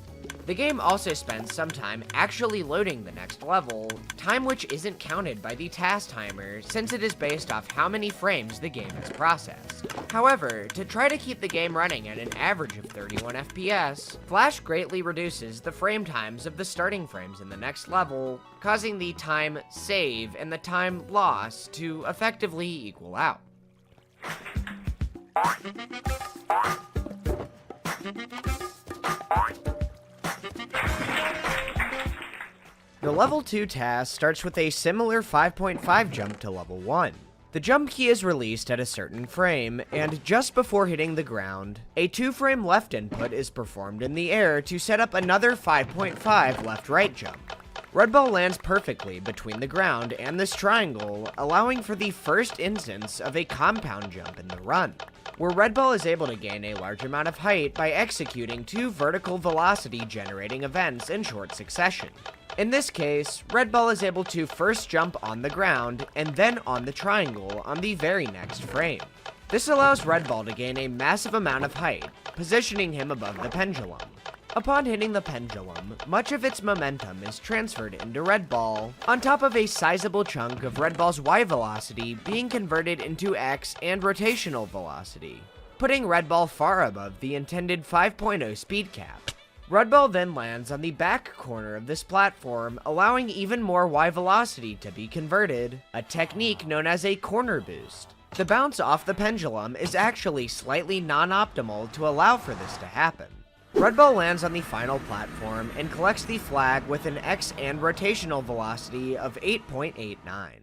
The game also spends some time actually loading the next level, time which isn't counted by the task timer since it is based off how many frames the game has processed. However, to try to keep the game running at an average of 31 FPS, Flash greatly reduces the frame times of the starting frames in the next level, causing the time save and the time loss to effectively equal out. The level 2 task starts with a similar 5.5 jump to level 1. The jump key is released at a certain frame, and just before hitting the ground, a 2-frame left input is performed in the air to set up another 5.5 left-right jump. Red Ball lands perfectly between the ground and this triangle, allowing for the first instance of a compound jump in the run, where Red Ball is able to gain a large amount of height by executing 2 vertical velocity-generating events in short succession. In this case, Red Ball is able to first jump on the ground and then on the triangle on the very next frame. This allows Red Ball to gain a massive amount of height, positioning him above the pendulum. Upon hitting the pendulum, much of its momentum is transferred into Red Ball, on top of a sizable chunk of Red Ball's Y velocity being converted into X and rotational velocity, putting Red Ball far above the intended 5.0 speed cap. Red Ball then lands on the back corner of this platform, allowing even more Y velocity to be converted, a technique known as a corner boost. The bounce off the pendulum is actually slightly non-optimal to allow for this to happen. Red Ball lands on the final platform and collects the flag with an X and rotational velocity of 8.89.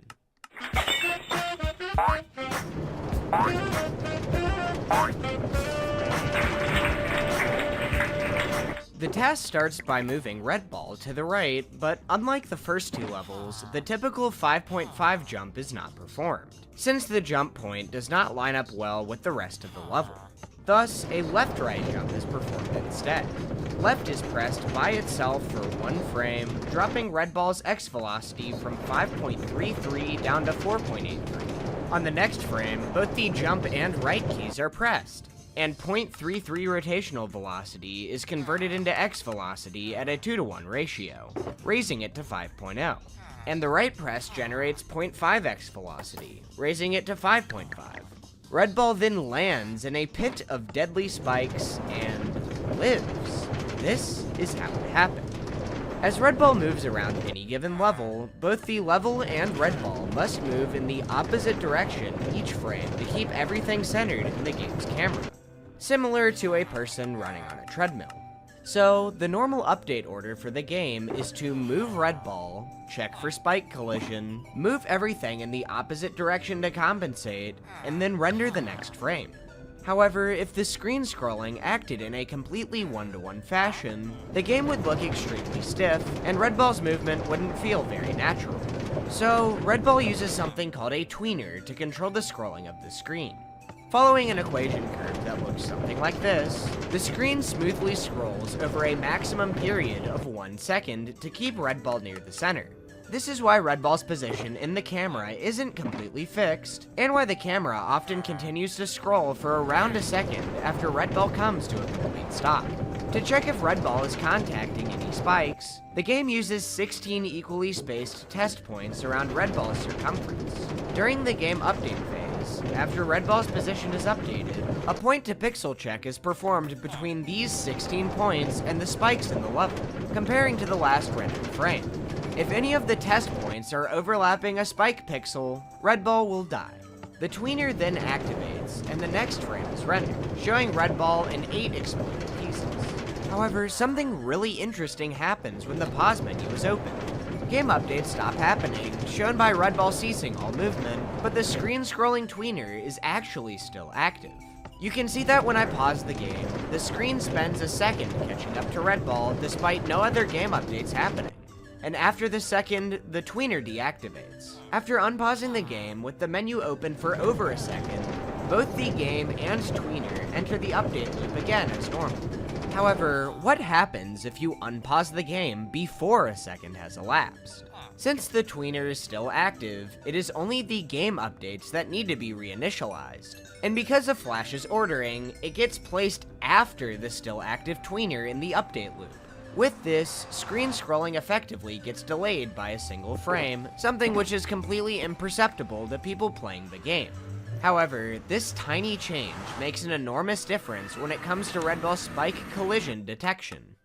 The task starts by moving Red Ball to the right, but unlike the first 2 levels, the typical 5.5 jump is not performed, since the jump point does not line up well with the rest of the level. Thus, a left-right jump is performed instead. left is pressed by itself for 1 frame, dropping Red Ball's X velocity from 5.33 down to 4.83. On the next frame, both the jump and right keys are pressed, and 0.33 rotational velocity is converted into X velocity at a 2-to-1 ratio, raising it to 5.0. And the right press generates 0.5 X velocity, raising it to 5.5. Red Ball then lands in a pit of deadly spikes and lives. This is how it happened. As Red Ball moves around any given level, both the level and Red Ball must move in the opposite direction each frame to keep everything centered in the game's camera, similar to a person running on a treadmill. So, the normal update order for the game is to move Red Ball, check for spike collision, move everything in the opposite direction to compensate, and then render the next frame. However, if the screen scrolling acted in a completely one-to-one fashion, the game would look extremely stiff, and Red Ball's movement wouldn't feel very natural. So, Red Ball uses something called a tweener to control the scrolling of the screen. Following an equation curve that looks something like this, the screen smoothly scrolls over a maximum period of 1 second to keep Red Ball near the center. This is why Red Ball's position in the camera isn't completely fixed, and why the camera often continues to scroll for around a second after Red Ball comes to a complete stop. To check if Red Ball is contacting any spikes, the game uses 16 equally spaced test points around Red Ball's circumference. During the game update phase, after Red Ball's position is updated, a point-to-pixel check is performed between these 16 points and the spikes in the level, comparing to the last rendered frame. If any of the test points are overlapping a spike pixel, Red Ball will die. The tweener then activates, and the next frame is rendered, showing Red Ball in 8 exploded pieces. However, something really interesting happens when the pause menu is open. Game updates stop happening, shown by Red Ball ceasing all movement, but the screen-scrolling tweener is actually still active. You can see that when I pause the game, the screen spends a second catching up to Red Ball despite no other game updates happening. And after the second, the tweener deactivates. After unpausing the game with the menu open for over a second, both the game and tweener enter the update loop again as normal. However, what happens if you unpause the game before a second has elapsed? Since the tweener is still active, it is only the game updates that need to be reinitialized. And because of Flash's ordering, it gets placed after the still active tweener in the update loop. With this, screen scrolling effectively gets delayed by a single frame, something which is completely imperceptible to people playing the game. However, this tiny change makes an enormous difference when it comes to Red Ball's spike collision detection.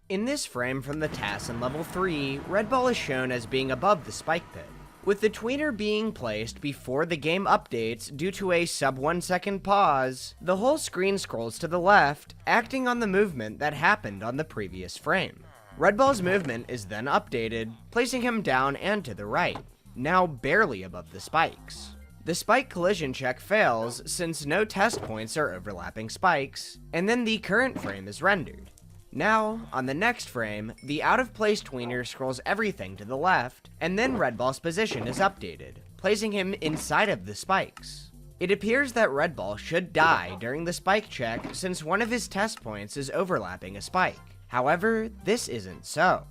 In this frame from the TAS in level 3, Red Ball is shown as being above the spike pit, with the tweener being placed before the game updates due to a sub 1 second pause. The whole screen scrolls to the left, acting on the movement that happened on the previous frame. Red Ball's movement is then updated, placing him down and to the right, now barely above the spikes. The spike collision check fails since no test points are overlapping spikes, and then the current frame is rendered. Now, on the next frame, the out-of-place tweener scrolls everything to the left, and then Red Ball's position is updated, placing him inside of the spikes. It appears that Red Ball should die during the spike check since one of his test points is overlapping a spike. However, this isn't so.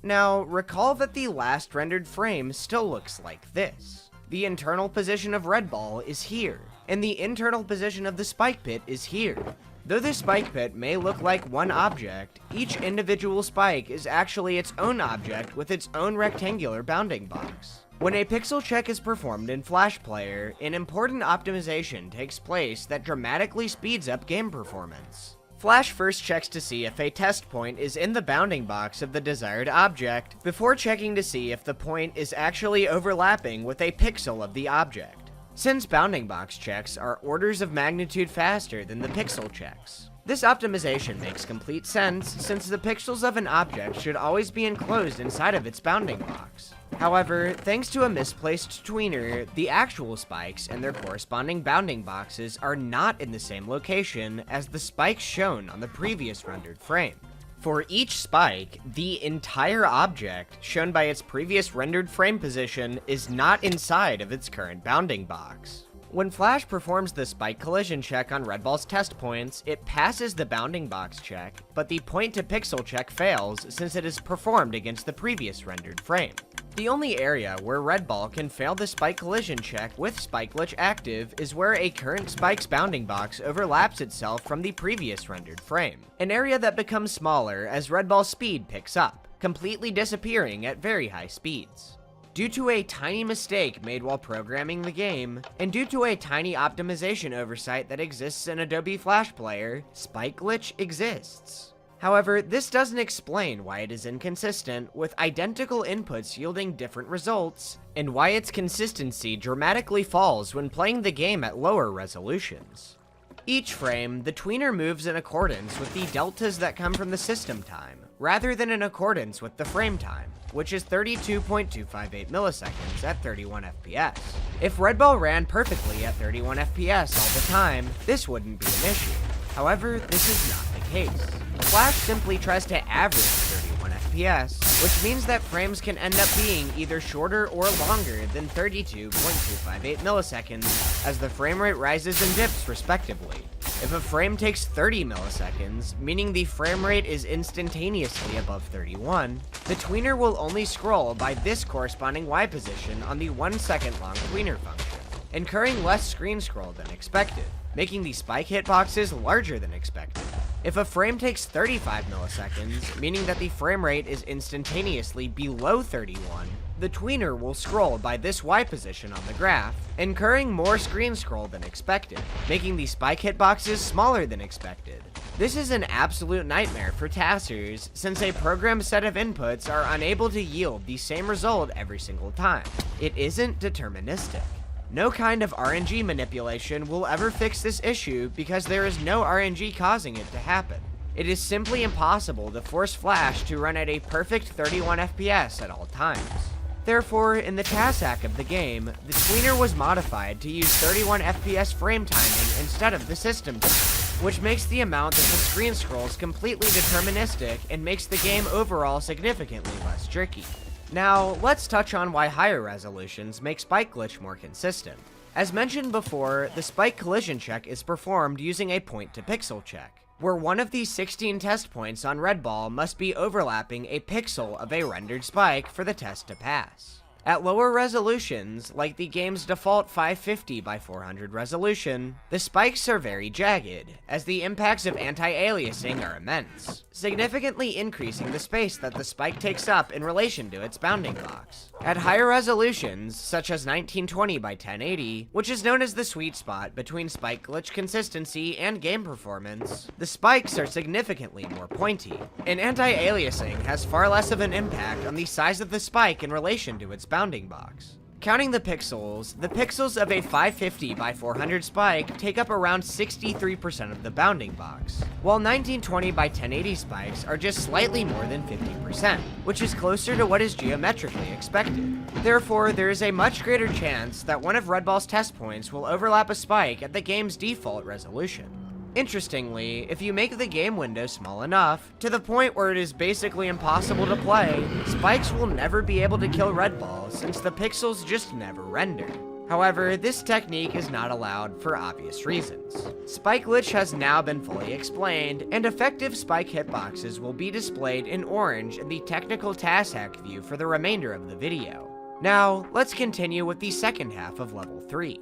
Now, recall that the last rendered frame still looks like this. The internal position of Red Ball is here, and the internal position of the spike pit is here. Though the spike pit may look like one object, each individual spike is actually its own object with its own rectangular bounding box. When a pixel check is performed in Flash Player, an important optimization takes place that dramatically speeds up game performance. Flash first checks to see if a test point is in the bounding box of the desired object, before checking to see if the point is actually overlapping with a pixel of the object, since bounding box checks are orders of magnitude faster than the pixel checks. This optimization makes complete sense, since the pixels of an object should always be enclosed inside of its bounding box. However, thanks to a misplaced tweener, the actual spikes and their corresponding bounding boxes are not in the same location as the spikes shown on the previous rendered frame. For each spike, the entire object, shown by its previous rendered frame position, is not inside of its current bounding box. When Flash performs the spike collision check on Red Ball's test points, it passes the bounding box check, but the point to pixel check fails since it is performed against the previous rendered frame. The only area where Red Ball can fail the spike collision check with Spike Glitch active is where a current spike's bounding box overlaps itself from the previous rendered frame, an area that becomes smaller as Red Ball's speed picks up, completely disappearing at very high speeds. Due to a tiny mistake made while programming the game, and due to a tiny optimization oversight that exists in Adobe Flash Player, Spike Glitch exists. However, this doesn't explain why it is inconsistent, with identical inputs yielding different results, and why its consistency dramatically falls when playing the game at lower resolutions. Each frame, the tweener moves in accordance with the deltas that come from the system time, rather than in accordance with the frame time, which is 32.258 milliseconds at 31 FPS. If Red Ball ran perfectly at 31 FPS all the time, this wouldn't be an issue. However, this is not the case. Flash simply tries to average 31 FPS, which means that frames can end up being either shorter or longer than 32.258 milliseconds, as the frame rate rises and dips respectively. If a frame takes 30 milliseconds, meaning the frame rate is instantaneously above 31, the tweener will only scroll by this corresponding Y position on the 1 second long tweener function, incurring less screen scroll than expected, making the spike hitboxes larger than expected. If a frame takes 35 milliseconds, meaning that the frame rate is instantaneously below 31, the tweener will scroll by this Y position on the graph, incurring more screen scroll than expected, making the spike hitboxes smaller than expected. This is an absolute nightmare for taskers, since a programmed set of inputs are unable to yield the same result every single time. It isn't deterministic. No kind of RNG manipulation will ever fix this issue because there is no RNG causing it to happen. It is simply impossible to force Flash to run at a perfect 31 FPS at all times. Therefore, in the task hack of the game, the tweener was modified to use 31 FPS frame timing instead of the system time, which makes the amount that the screen scrolls completely deterministic and makes the game overall significantly less tricky. Now, let's touch on why higher resolutions make Spike Glitch more consistent. As mentioned before, the spike collision check is performed using a point-to-pixel check, where one of the 16 test points on Red Ball must be overlapping a pixel of a rendered spike for the test to pass. At lower resolutions, like the game's default 550 by 400 resolution, the spikes are very jagged, as the impacts of anti-aliasing are immense, significantly increasing the space that the spike takes up in relation to its bounding box. At higher resolutions, such as 1920 by 1080, which is known as the sweet spot between spike glitch consistency and game performance, the spikes are significantly more pointy, and anti-aliasing has far less of an impact on the size of the spike in relation to its bounding box. Counting the pixels of a 550 by 400 spike take up around 63% of the bounding box, while 1920 by 1080 spikes are just slightly more than 50%, which is closer to what is geometrically expected. Therefore, there is a much greater chance that one of Red Ball's test points will overlap a spike at the game's default resolution. Interestingly, if you make the game window small enough, to the point where it is basically impossible to play, spikes will never be able to kill Red Ball since the pixels just never render. However, this technique is not allowed for obvious reasons. Spike Glitch has now been fully explained, and effective spike hitboxes will be displayed in orange in the technical task hack view for the remainder of the video. Now, let's continue with the second half of level 3.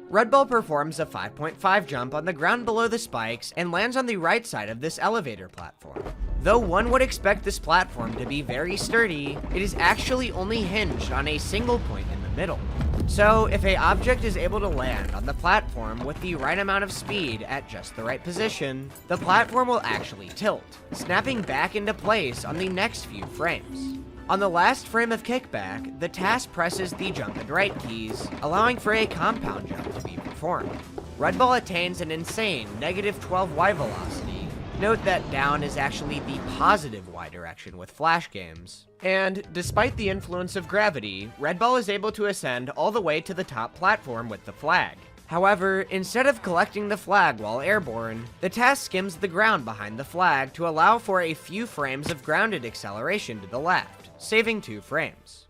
Red Ball performs a 5.5 jump on the ground below the spikes and lands on the right side of this elevator platform. Though one would expect this platform to be very sturdy, it is actually only hinged on a single point in the middle. So, if an object is able to land on the platform with the right amount of speed at just the right position, the platform will actually tilt, snapping back into place on the next few frames. On the last frame of kickback, the task presses the jump and right keys, allowing for a compound jump to be performed. Red Ball attains an insane -12 Y velocity. Note that down is actually the positive Y direction with Flash games. And, despite the influence of gravity, Red Ball is able to ascend all the way to the top platform with the flag. However, instead of collecting the flag while airborne, the task skims the ground behind the flag to allow for a few frames of grounded acceleration to the left, saving 2 frames.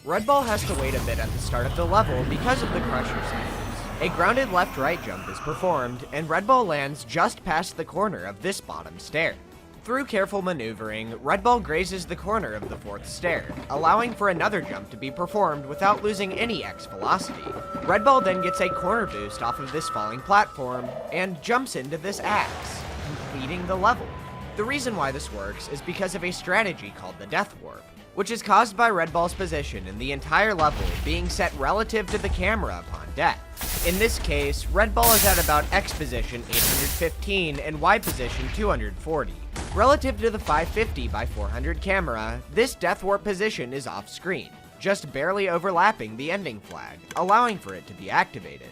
Red Ball has to wait a bit at the start of the level because of the Crusher standards. A grounded left-right jump is performed, and Red Ball lands just past the corner of this bottom stair. Through careful maneuvering, Red Ball grazes the corner of the 4th stair, allowing for another jump to be performed without losing any X velocity. Red Ball then gets a corner boost off of this falling platform, and jumps into this axe, completing the level. The reason why this works is because of a strategy called the Death Warp, which is caused by Red Ball's position in the entire level being set relative to the camera upon death. In this case, Red Ball is at about X position 815 and Y position 240. Relative to the 550 by 400 camera, this Death Warp position is off screen, just barely overlapping the ending flag, allowing for it to be activated.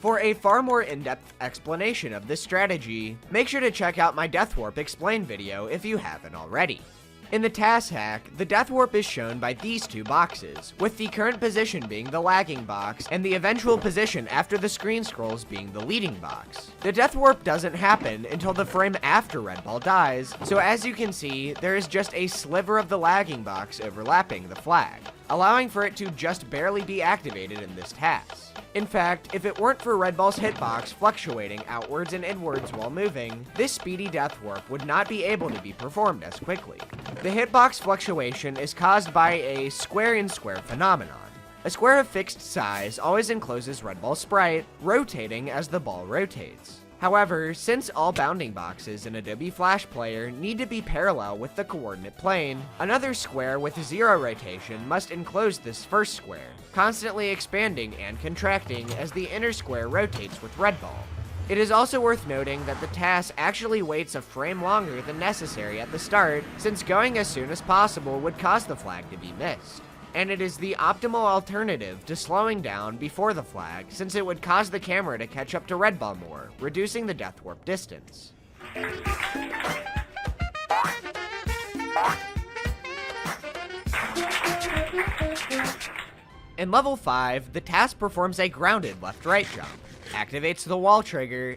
For a far more in-depth explanation of this strategy, make sure to check out my Death Warp Explain video if you haven't already. In the TAS hack, the Death Warp is shown by these two boxes, with the current position being the lagging box, and the eventual position after the screen scrolls being the leading box. The Death Warp doesn't happen until the frame after Red Ball dies, so as you can see, there is just a sliver of the lagging box overlapping the flag, allowing for it to just barely be activated in this TAS. In fact, if it weren't for Red Ball's hitbox fluctuating outwards and inwards while moving, this speedy Death Warp would not be able to be performed as quickly. The hitbox fluctuation is caused by a square-in-square phenomenon. A square of fixed size always encloses Red Ball's sprite, rotating as the ball rotates. However, since all bounding boxes in Adobe Flash Player need to be parallel with the coordinate plane, another square with 0 rotation must enclose this first square, constantly expanding and contracting as the inner square rotates with Red Ball. It is also worth noting that the TAS actually waits a frame longer than necessary at the start, since going as soon as possible would cause the flag to be missed. And it is the optimal alternative to slowing down before the flag, since it would cause the camera to catch up to Red Ball more, reducing the Death Warp distance. In level 5, the TAS performs a grounded left-right jump, activates the wall trigger,